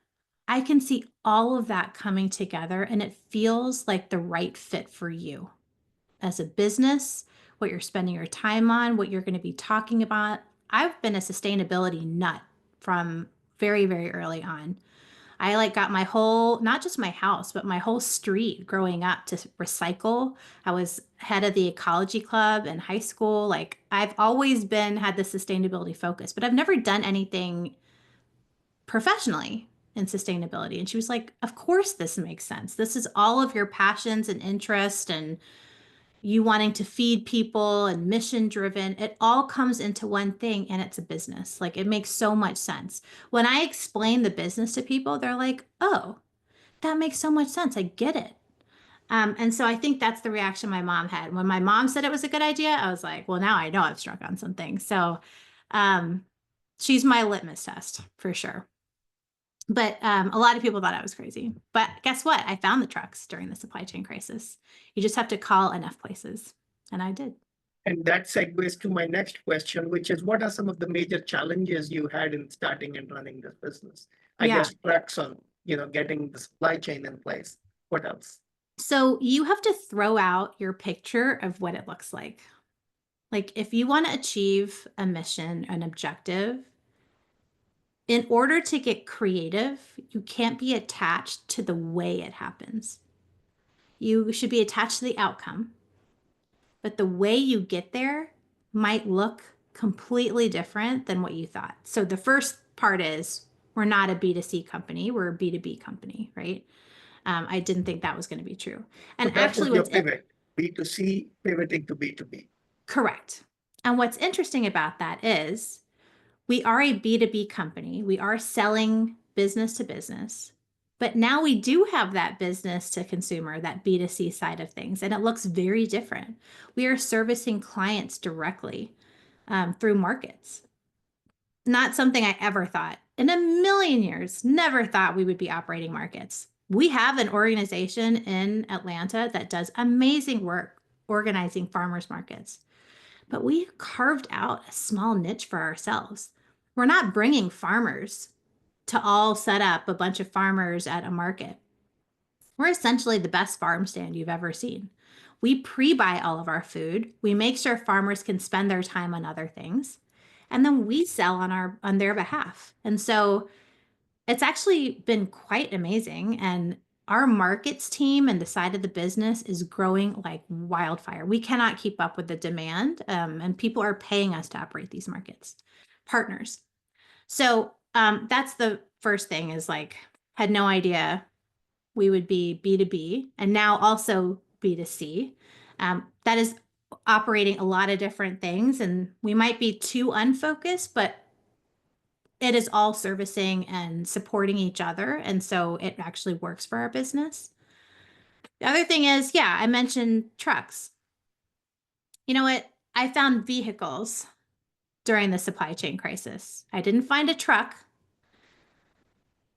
I can see all of that coming together and it feels like the right fit for you as a business, what you're spending your time on, what you're going to be talking about. I've been a sustainability nut from very, very early on. I got my whole, not just my house, but my whole street growing up to recycle. I was head of the ecology club in high school. I've always had the sustainability focus, but I've never done anything professionally in sustainability. And she was like, of course this makes sense. This is all of your passions and interest and you wanting to feed people and mission driven. It all comes into one thing and it's a business. It makes so much sense. When I explain the business to people, they're like, oh, that makes so much sense. I get it. And so I think that's the reaction my mom had. When my mom said it was a good idea, I was like, well, now I know I've struck on something. So she's my litmus test for sure. But a lot of people thought I was crazy. But guess what? I found the trucks during the supply chain crisis. You just have to call enough places. And I did. And that segues to my next question, which is what are some of the major challenges you had in starting and running this business? I guess trucks on, getting the supply chain in place. What else? So you have to throw out your picture of what it looks like. If you want to achieve a mission, an objective, in order to get creative, you can't be attached to the way it happens. You should be attached to the outcome. But the way you get there might look completely different than what you thought. So the first part is we're not a B2C company, we're a B2B company, right? I didn't think that was going to be true. And So actually, your pivot, B2C pivoting to B2B. Correct. And what's interesting about that is we are a B2B company. We are selling business to business, but now we do have that business to consumer, that B2C side of things, and it looks very different. We are servicing clients directly through markets. not something I ever thought in a million years, never thought we would be operating markets. We have an organization in Atlanta that does amazing work organizing farmers markets, but we carved out a small niche for ourselves. We're not bringing farmers to all set up a bunch of farmers at a market. We're essentially the best farm stand you've ever seen. We pre-buy all of our food. We make sure farmers can spend their time on other things, and then we sell on their behalf. And so it's actually been quite amazing. And our markets team and the side of the business is growing like wildfire. We cannot keep up with the demand, and people are paying us to operate these markets, partners. So that's the first thing, is like, had no idea we would be B2B and now also B2C. That is operating a lot of different things, and we might be too unfocused, but it is all servicing and supporting each other. And so it actually works for our business. The other thing is, yeah, I mentioned trucks. You know what? I found vehicles during the supply chain crisis. I didn't find a truck.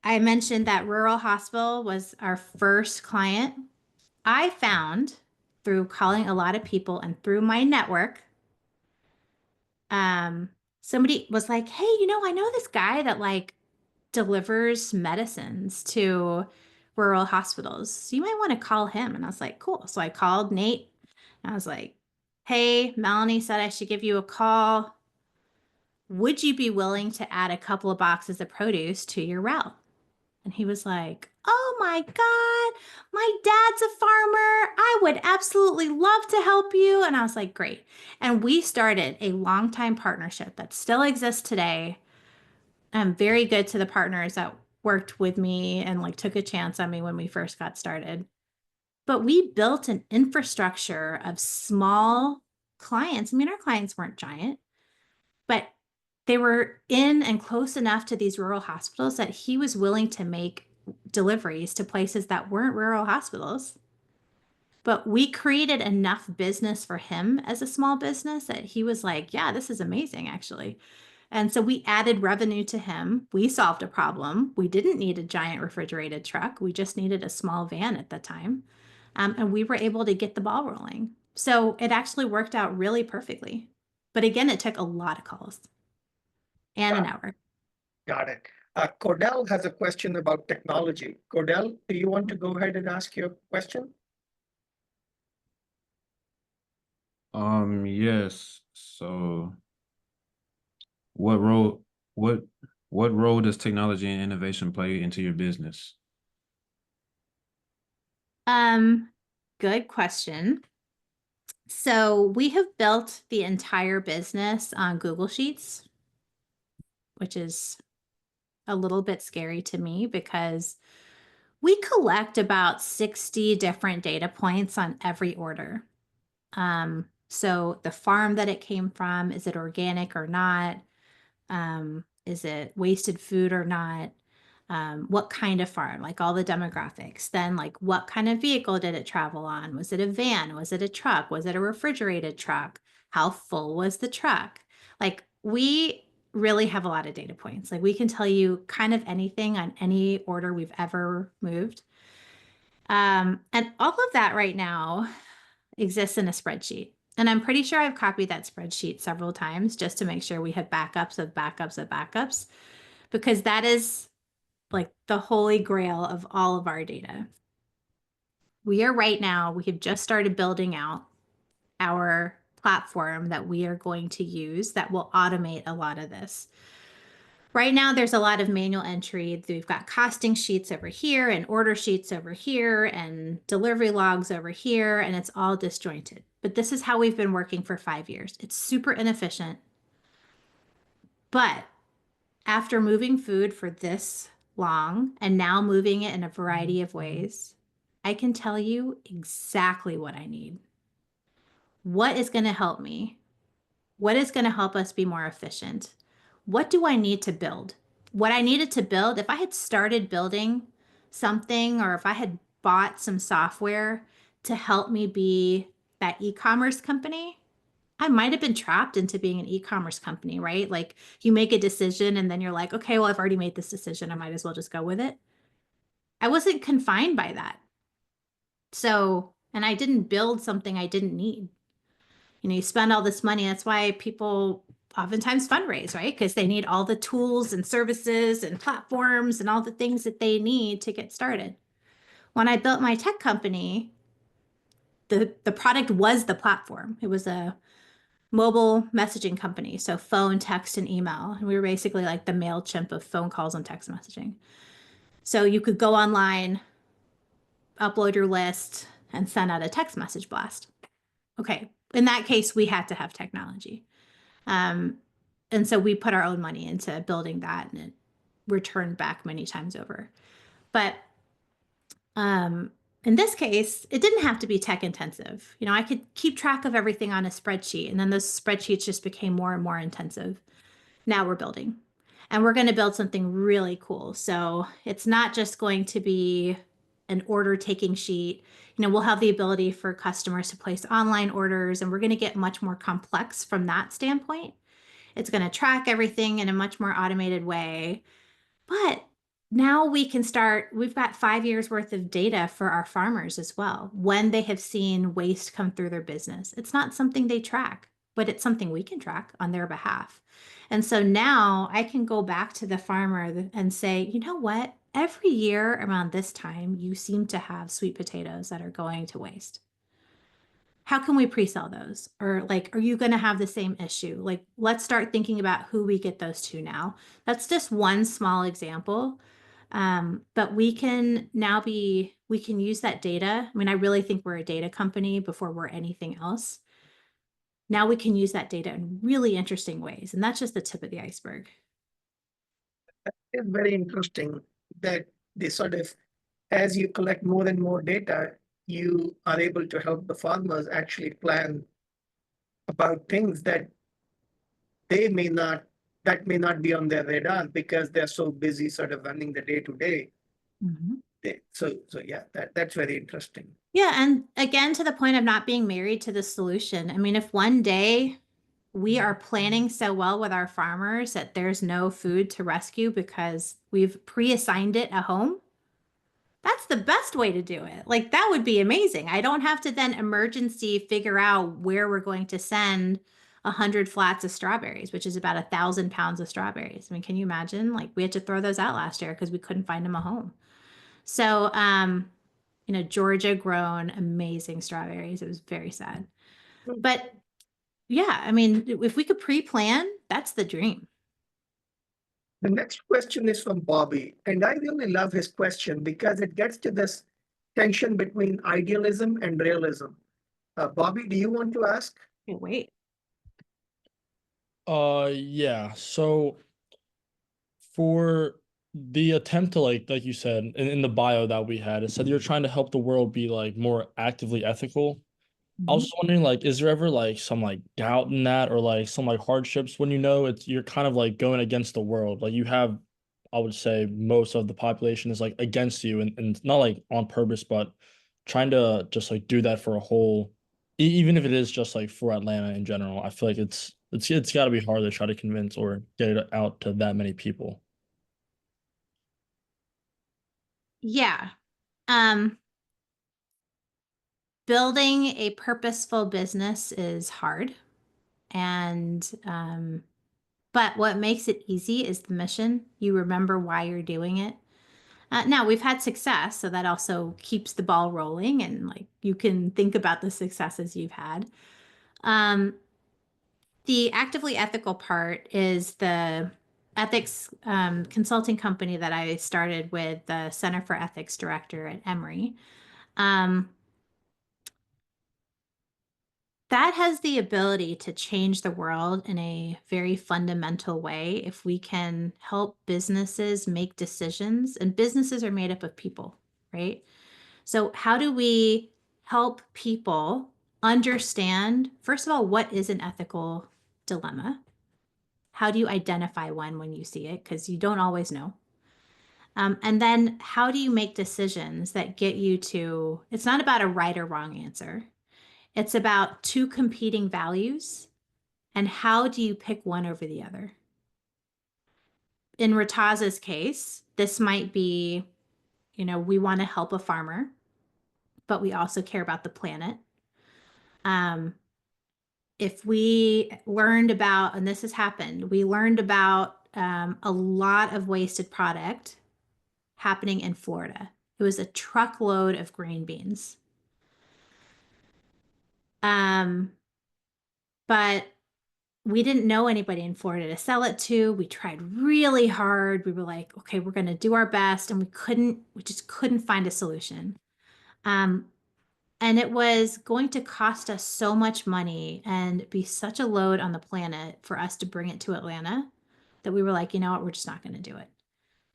I mentioned that rural hospital was our first client. I found, through calling a lot of people and through my network, somebody was like, hey, I know this guy that like delivers medicines to rural hospitals. So you might want to call him. And I was like, cool. So I called Nate and I was like, hey, Melanie said I should give you a call. Would you be willing to add a couple of boxes of produce to your route? And he was like, oh my God, my dad's a farmer. I would absolutely love to help you. And I was like, great. And we started a longtime partnership that still exists today. I'm very good to the partners that worked with me and like took a chance on me when we first got started. But we built an infrastructure of small clients. I mean, our clients weren't giant, but they were in and close enough to these rural hospitals that he was willing to make deliveries to places that weren't rural hospitals. But we created enough business for him as a small business that he was like, yeah, this is amazing, actually. And so we added revenue to him. We solved a problem. We didn't need a giant refrigerated truck. We just needed a small van at the time. And we were able to get the ball rolling. So it actually worked out really perfectly. But again, it took a lot of calls and an hour. Got it. Cordell has a question about technology. Cordell, do you want to go ahead and ask your question? Yes. So what role what role does technology and innovation play into your business? Good question. So we have built the entire business on Google Sheets, which is a little bit scary to me because we collect about 60 different data points on every order. So the farm that it came from, is it organic or not? Is it wasted food or not? What kind of farm, like all the demographics. Then like what kind of vehicle did it travel on? Was it a van? Was it a truck? Was it a refrigerated truck? How full was the truck? Like we really have a lot of data points. Like we can tell you kind of anything on any order we've ever moved. And all of that right now exists in a spreadsheet. And I'm pretty sure I've copied that spreadsheet several times just to make sure we have backups of backups of backups, because that is like the holy grail of all of our data. We have just started building out our platform that we are going to use that will automate a lot of this. Right now, there's a lot of manual entry. We've got costing sheets over here and order sheets over here and delivery logs over here, and it's all disjointed. But this is how we've been working for 5 years. It's super inefficient. But after moving food for this long and now moving it in a variety of ways, I can tell you exactly what I need. What is going to help me? What is going to help us be more efficient? What do I need to build? What I needed to build, if I had started building something or if I had bought some software to help me be that e-commerce company, I might have been trapped into being an e-commerce company, right? Like you make a decision and then you're like, okay, well, I've already made this decision. I might as well just go with it. I wasn't confined by that. So, and I didn't build something I didn't need. You know, you spend all this money. That's why people oftentimes fundraise, right? Because they need all the tools and services and platforms and all the things that they need to get started. When I built my tech company, the product was the platform. It was a mobile messaging company. So phone, text, and email. And we were basically like the MailChimp of phone calls and text messaging. So you could go online, upload your list, and send out a text message blast. Okay. In that case, we had to have technology. And so we put our own money into building that, and it returned back many times over. But in this case, it didn't have to be tech intensive. You know, I could keep track of everything on a spreadsheet, and then those spreadsheets just became more and more intensive. Now we're building, and we're going to build something really cool. So it's not just going to be an order taking sheet. You know, we'll have the ability for customers to place online orders, and we're going to get much more complex from that standpoint. It's going to track everything in a much more automated way. But now we can start, we've got 5 years worth of data for our farmers as well, when they have seen waste come through their business. It's not something they track, but it's something we can track on their behalf. And so now I can go back to the farmer and say, you know what? Every year around this time, you seem to have sweet potatoes that are going to waste. How can we pre-sell those? Or like, are you going to have the same issue? Like, let's start thinking about who we get those to now. That's just one small example. But we can now we can use that data. I mean, I really think we're a data company before we're anything else. Now we can use that data in really interesting ways. And that's just the tip of the iceberg. It's very interesting that they sort of, as you collect more and more data, you are able to help the farmers actually plan about things that that may not be on their radar because they're so busy sort of running the day to day. So yeah, that's very interesting. Yeah. And again, to the point of not being married to the solution. I mean, if one day we are planning so well with our farmers that there's no food to rescue because we've pre-assigned it a home, that's the best way to do it. Like, that would be amazing. I don't have to then emergency figure out where we're going to send 100 flats of strawberries, which is about 1,000 pounds of strawberries. I mean, can you imagine? Like, we had to throw those out last year because we couldn't find them a home. So, you know, Georgia grown amazing strawberries. It was very sad. But yeah, I mean, if we could pre-plan, that's the dream. The next question is from Bobby, and I really love his question because it gets to this tension between idealism and realism. Bobby, do you want to ask? Can't wait. Yeah. So for the attempt to like you said in the bio that we had, it said you're trying to help the world be like more actively ethical. I was just wondering, like, is there ever like some like doubt in that or like some like hardships when you know it's you're kind of like going against the world? Like you have, I would say most of the population is like against you and not like on purpose, but trying to just like do that for a whole, even if it is just like for Atlanta in general. I feel like it's got to be hard to try to convince or get it out to that many people. Yeah. Building a purposeful business is hard. And, but what makes it easy is the mission. You remember why you're doing it. Now we've had success, so that also keeps the ball rolling and like you can think about the successes you've had. The actively ethical part is the ethics consulting company that I started with the Center for Ethics Director at Emory. That has the ability to change the world in a very fundamental way if we can help businesses make decisions, and businesses are made up of people, right? So how do we help people understand, first of all, what is an ethical dilemma? How do you identify one when you see it? Because you don't always know. And then how do you make decisions that get you to, it's not about a right or wrong answer. It's about two competing values And how do you pick one over the other? In ReTaaza's case, this might be, we want to help a farmer, but we also care about the planet. If we learned about, and this has happened, we learned about a lot of wasted product happening in Florida. It was a truckload of green beans. But we didn't know anybody in Florida to sell it to. We tried really hard. We were like, okay, we're going to do our best. And we just couldn't find a solution. And it was going to cost us so much money and be such a load on the planet for us to bring it to Atlanta that we were like, you know what, we're just not going to do it.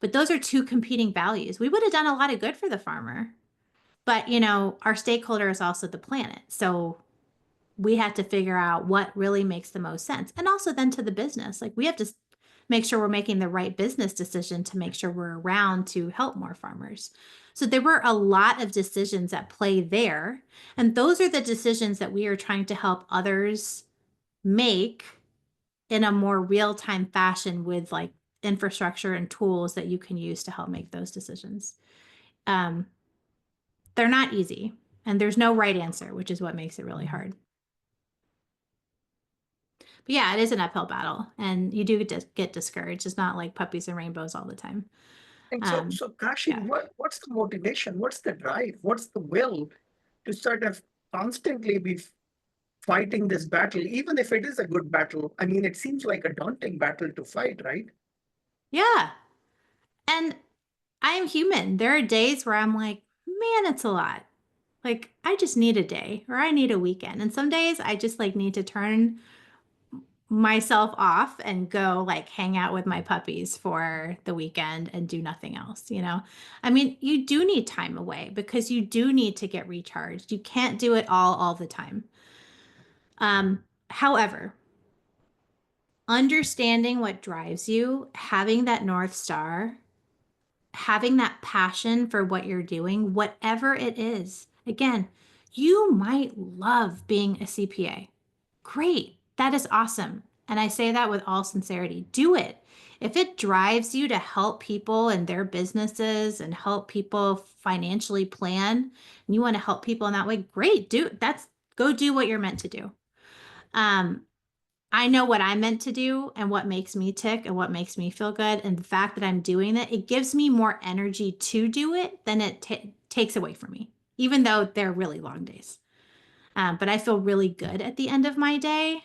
But those are two competing values. We would have done a lot of good for the farmer, but our stakeholder is also the planet. So we had to figure out what really makes the most sense. And also then to the business, like we have to make sure we're making the right business decision to make sure we're around to help more farmers. So there were a lot of decisions at play there. And those are the decisions that we are trying to help others make in a more real-time fashion with like infrastructure and tools that you can use to help make those decisions. They're not easy, and there's no right answer, which is what makes it really hard. But yeah, it is an uphill battle, and you do get discouraged. It's not like puppies and rainbows all the time. And so Kashi, yeah. what's the motivation? What's the drive? What's the will to sort of constantly be fighting this battle, even if it is a good battle? I mean, it seems like a daunting battle to fight, right? Yeah. And I am human. There are days where I'm like, man, it's a lot. Like, I just need a day or I need a weekend. And some days I just like need to turn myself off and go like hang out with my puppies for the weekend and do nothing else. I mean, you do need time away because you do need to get recharged. You can't do it all the time. However, understanding what drives you, having that North Star, having that passion for what you're doing, whatever it is. Again, you might love being a CPA. Great. That is awesome. And I say that with all sincerity. Do it. If it drives you to help people and their businesses and help people financially plan, and you want to help people in that way, great. Go do what you're meant to do. I know what I'm meant to do and what makes me tick and what makes me feel good. And the fact that I'm doing it, it gives me more energy to do it than it takes away from me, even though they're really long days. But I feel really good at the end of my day.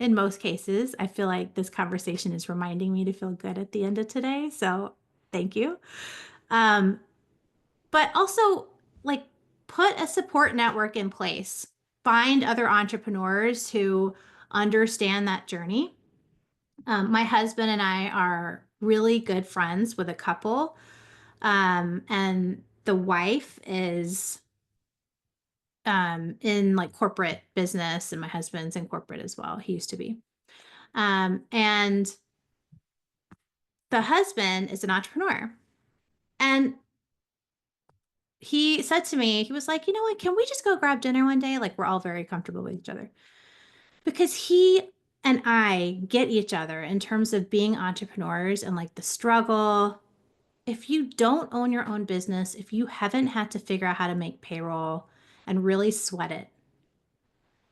In most cases, I feel like this conversation is reminding me to feel good at the end of today. So thank you. But also, like, put a support network in place. Find other entrepreneurs who understand that journey. My husband and I are really good friends with a couple, and the wife is in like corporate business, and my husband's in corporate as well. He used to be. And the husband is an entrepreneur. And he said to me, he was like, you know what, can we just go grab dinner one day? Like, we're all very comfortable with each other. Because he and I get each other in terms of being entrepreneurs and like the struggle. If you don't own your own business, if you haven't had to figure out how to make payroll and really sweat it,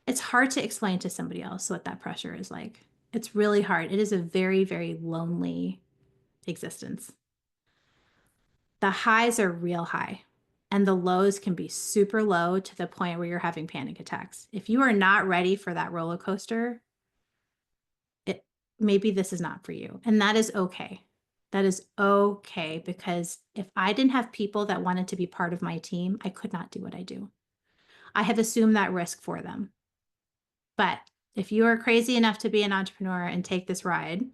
it's hard to explain to somebody else what that pressure is like. It's really hard. It is a very, very lonely existence. The highs are real high, and the lows can be super low to the point where you're having panic attacks. If you are not ready for that roller coaster, maybe this is not for you. And that is okay. That is okay, because if I didn't have people that wanted to be part of my team, I could not do what I do. I have assumed that risk for them. But if you are crazy enough to be an entrepreneur and take this ride,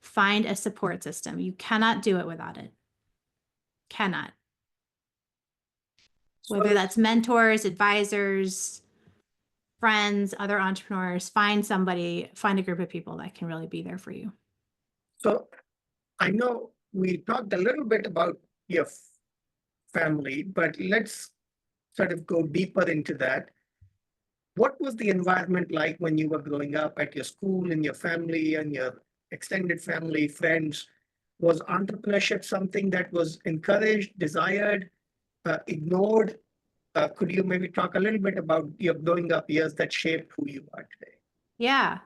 find a support system. You cannot do it without it. Cannot. Whether that's mentors, advisors, friends, other entrepreneurs, find a group of people that can really be there for you. So I know we talked a little bit about your family, but let's sort of go deeper into that. What was the environment like when you were growing up at your school, in your family, and your extended family, friends? Was entrepreneurship something that was encouraged, desired, ignored? Could you maybe talk a little bit about your growing up years that shaped who you are today? Yeah.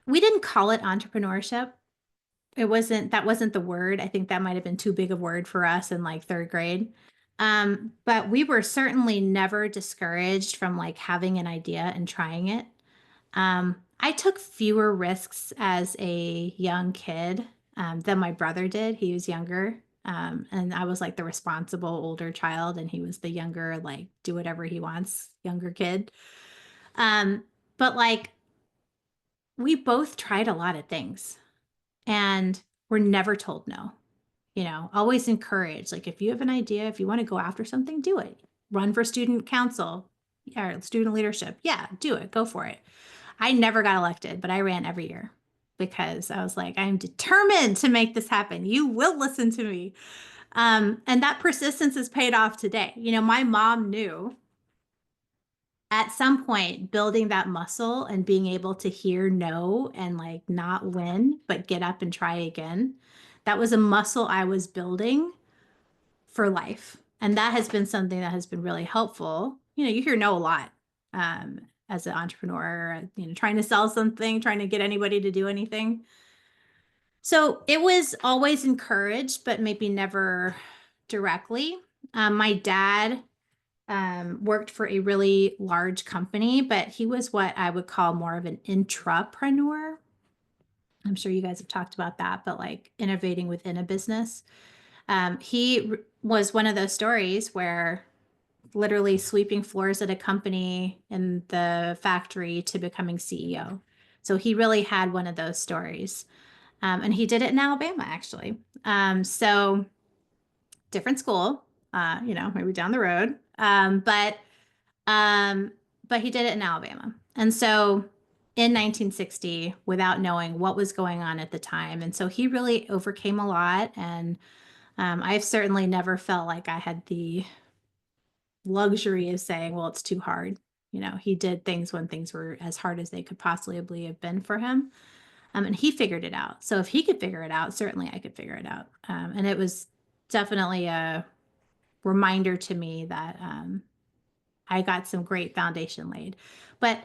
We didn't call it entrepreneurship. That wasn't the word. I think that might have been too big a word for us in like third grade. But we were certainly never discouraged from like having an idea and trying it. I took fewer risks as a young kid than my brother did. He was younger. And I was like the responsible older child, and he was the younger, like, do whatever he wants, younger kid. But like, we both tried a lot of things and we're never told no. Always encouraged. Like, if you have an idea, if you want to go after something, do it. Run for student council or student leadership. Yeah, do it. Go for it. I never got elected, but I ran every year because I was like, I'm determined to make this happen. You will listen to me. And that persistence has paid off today. My mom knew at some point building that muscle and being able to hear no and like not win, but get up and try again. That was a muscle I was building for life. And that has been something that has been really helpful. You hear no a lot as an entrepreneur, trying to sell something, trying to get anybody to do anything. So it was always encouraged, but maybe never directly. My dad worked for a really large company, but he was what I would call more of an intrapreneur. I'm sure you guys have talked about that, but like innovating within a business. He was one of those stories where literally sweeping floors at a company in the factory to becoming CEO. So he really had one of those stories. And he did it in Alabama, actually. So different school, maybe down the road. But he did it in Alabama. And so in 1960, without knowing what was going on at the time. And so he really overcame a lot. And I've certainly never felt like I had the luxury of saying, well, it's too hard. He did things when things were as hard as they could possibly have been for him. And he figured it out. So if he could figure it out, certainly I could figure it out. And it was definitely a reminder to me that I got some great foundation laid. But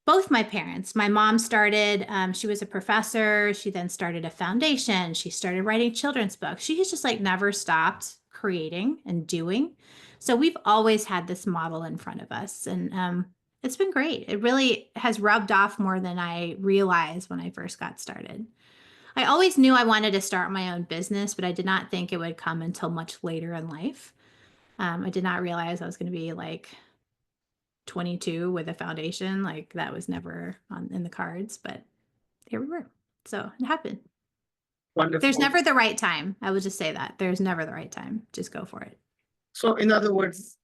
both my parents, my mom started, she was a professor. She then started a foundation. She started writing children's books. She has just like never stopped creating and doing. So we've always had this model in front of us. And it's been great. It really has rubbed off more than I realized when I first got started. I always knew I wanted to start my own business, but I did not think it would come until much later in life. I did not realize I was going to be like 22 with a foundation. Like that was never in the cards, but here we were. So it happened. Wonderful. There's never the right time. I would just say that there's never the right time. Just go for it. So in other words,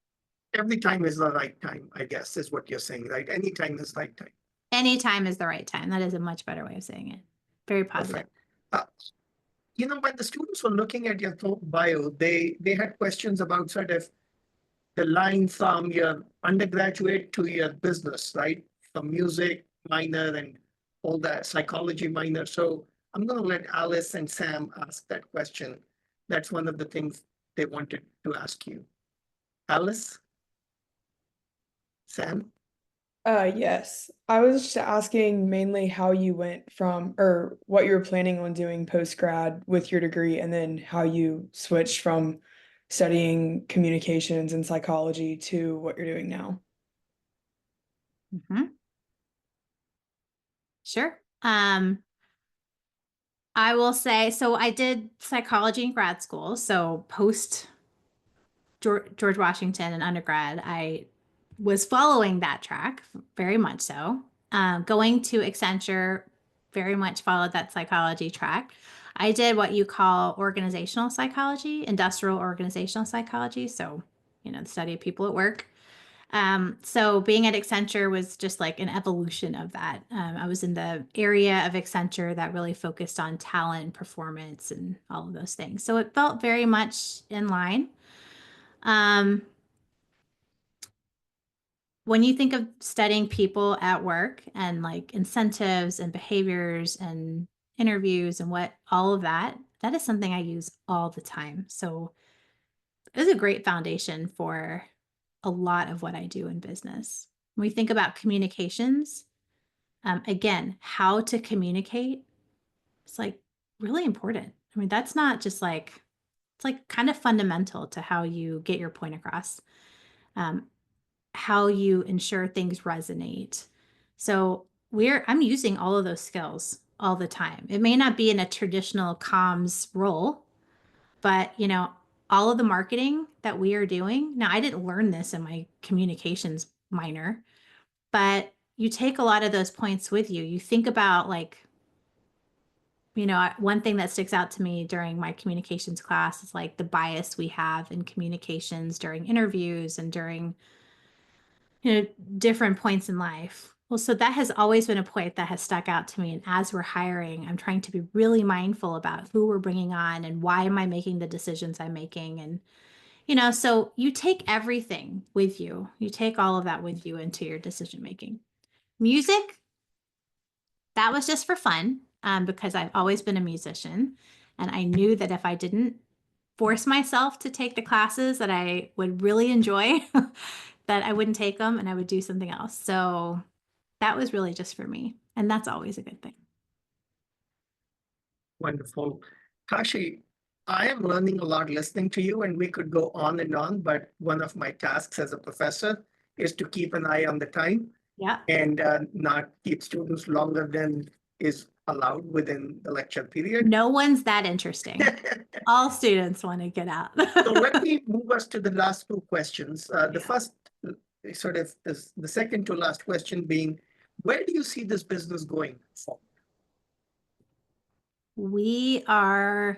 every time is the right time, I guess, is what you're saying, right? Any time is the right time. Any time is the right time. That is a much better way of saying it. Very positive. When the students were looking at your bio, they had questions about sort of the line from your undergraduate to your business, right? From music minor and all that psychology minor. So I'm going to let Alice and Sam ask that question. That's one of the things they wanted to ask you. Alice? Sam? Yes. I was just asking mainly how you went from, or what you were planning on doing post-grad with your degree, and then how you switched from studying communications and psychology to what you're doing now. Sure. I will say, so I did psychology in grad school. So post George Washington and undergrad, I was following that track very much so. Going to Accenture, very much followed that psychology track. I did what you call organizational psychology, industrial organizational psychology. So, the study of people at work. So being at Accenture was just like an evolution of that. I was in the area of Accenture that really focused on talent and performance and all of those things. So it felt very much in line. when you think of studying people at work and like incentives and behaviors and interviews and what all of that, that is something I use all the time. So it is a great foundation for a lot of what I do in business. When we think about communications, again, how to communicate, it's like really important. I mean, that's not just like, it's like kind of fundamental to how you get your point across, how you ensure things resonate. So I'm using all of those skills all the time. It may not be in a traditional comms role, but all of the marketing that we are doing now, I didn't learn this in my communications minor, but you take a lot of those points with you. You think about like, one thing that sticks out to me during my communications class is like the bias we have in communications during interviews and during, different points in life. Well, so that has always been a point that has stuck out to me. And as we're hiring, I'm trying to be really mindful about who we're bringing on and why am I making the decisions I'm making. And, so you take everything with you. You take all of that with you into your decision making. Music, that was just for fun, because I've always been a musician. And I knew that if I didn't force myself to take the classes that I would really enjoy, that I wouldn't take them and I would do something else. So that was really just for me. And that's always a good thing. Wonderful. Kashi, I am learning a lot listening to you, and we could go on and on, but one of my tasks as a professor is to keep an eye on the time. Yeah. And not keep students longer than is allowed within the lecture period. No one's that interesting. All students want to get out. So let me move us to the last two questions. The first, sort of, the second to last question being, where do you see this business going forward? We are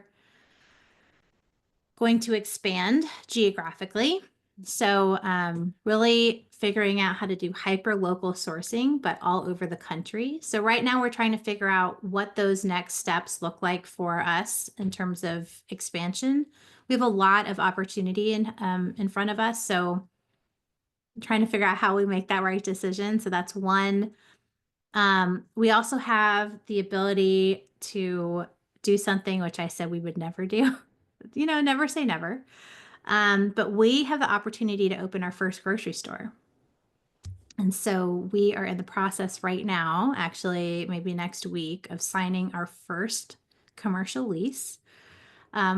going to expand geographically. So really figuring out how to do hyper local sourcing, but all over the country. So right now we're trying to figure out what those next steps look like for us in terms of expansion. We have a lot of opportunity in front of us. So I'm trying to figure out how we make that right decision. So that's one. We also have the ability to do something which I said we would never do. Never say never. But we have the opportunity to open our first grocery store. And so we are in the process right now, actually, maybe next week, of signing our first commercial lease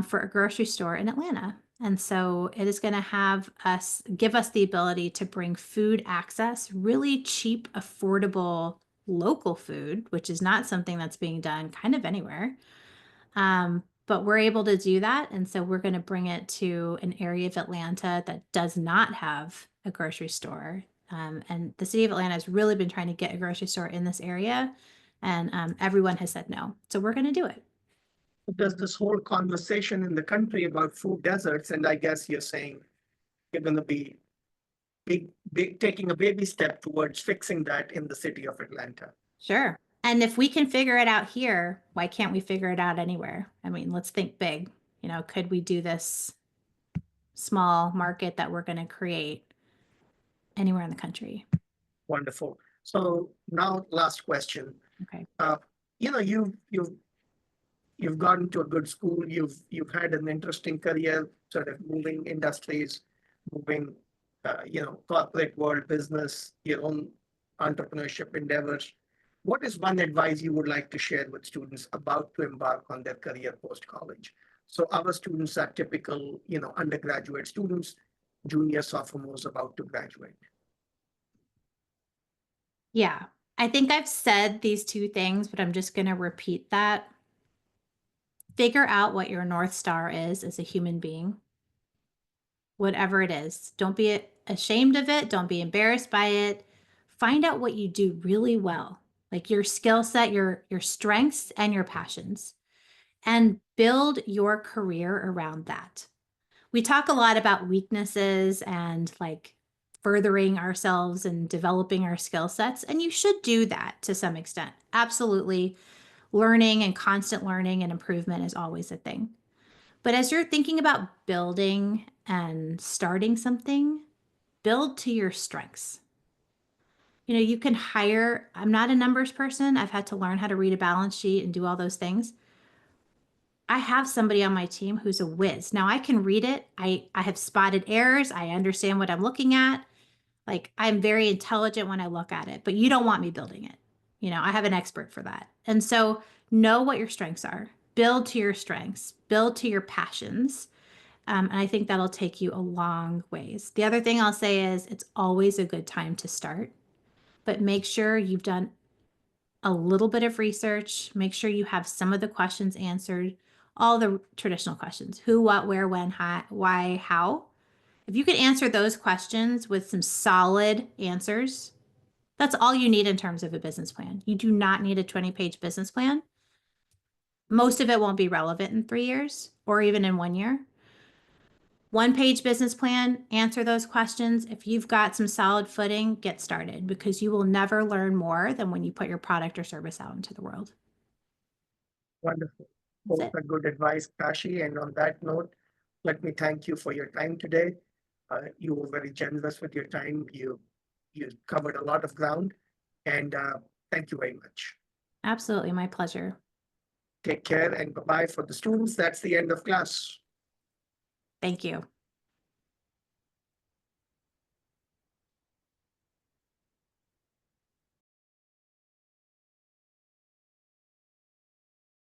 for a grocery store in Atlanta. And so it is going to give us the ability to bring food access, really cheap, affordable, local food, which is not something that's being done kind of anywhere. But we're able to do that. And so we're going to bring it to an area of Atlanta that does not have a grocery store. And the city of Atlanta has really been trying to get a grocery store in this area. And everyone has said no. So we're going to do it. There's this whole conversation in the country about food deserts. And I guess you're saying you're going to be taking a baby step towards fixing that in the city of Atlanta. Sure. And if we can figure it out here, why can't we figure it out anywhere? I mean, let's think big. Could we do this small market that we're going to create anywhere in the country? Wonderful. So now, last question. Okay. You've gone to a good school. You've had an interesting career, sort of moving industries, moving, corporate world, business, your own entrepreneurship endeavors. What is one advice you would like to share with students about to embark on their career post-college? So our students are typical, undergraduate students, junior, sophomores about to graduate. Yeah, I think I've said these two things, but I'm just going to repeat that. Figure out what your North Star is as a human being, whatever it is. Don't be ashamed of it. Don't be embarrassed by it. Find out what you do really well, like your skill set, your strengths and your passions, and build your career around that. We talk a lot about weaknesses and like furthering ourselves and developing our skill sets, and you should do that to some extent. Absolutely. Learning and constant learning and improvement is always a thing. But as you're thinking about building and starting something, build to your strengths. You know, you can hire, I'm not a numbers person. I've had to learn how to read a balance sheet and do all those things. I have somebody on my team who's a whiz. Now I can read it. I have spotted errors. I understand what I'm looking at. Like, I'm very intelligent when I look at it, but you don't want me building it. You know, I have an expert for that. And so know what your strengths are. Build to your strengths. Build to your passions. And I think that'll take you a long ways. The other thing I'll say is it's always a good time to start, but make sure you've done a little bit of research. Make sure you have some of the questions answered, all the traditional questions: who, what, where, when, how, why, how. If you could answer those questions with some solid answers, that's all you need in terms of a business plan. You do not need a 20-page business plan. Most of it won't be relevant in 3 years or even in 1 year. 1-page business plan, answer those questions. If you've got some solid footing, get started, because you will never learn more than when you put your product or service out into the world. Wonderful. That's Both it. are good advice, Kashi. And on that note, let me thank you for your time today. You were very generous with your time. You covered a lot of ground, and thank you very much. Absolutely, my pleasure. Take care and bye-bye for the students. That's the end of class. Thank you.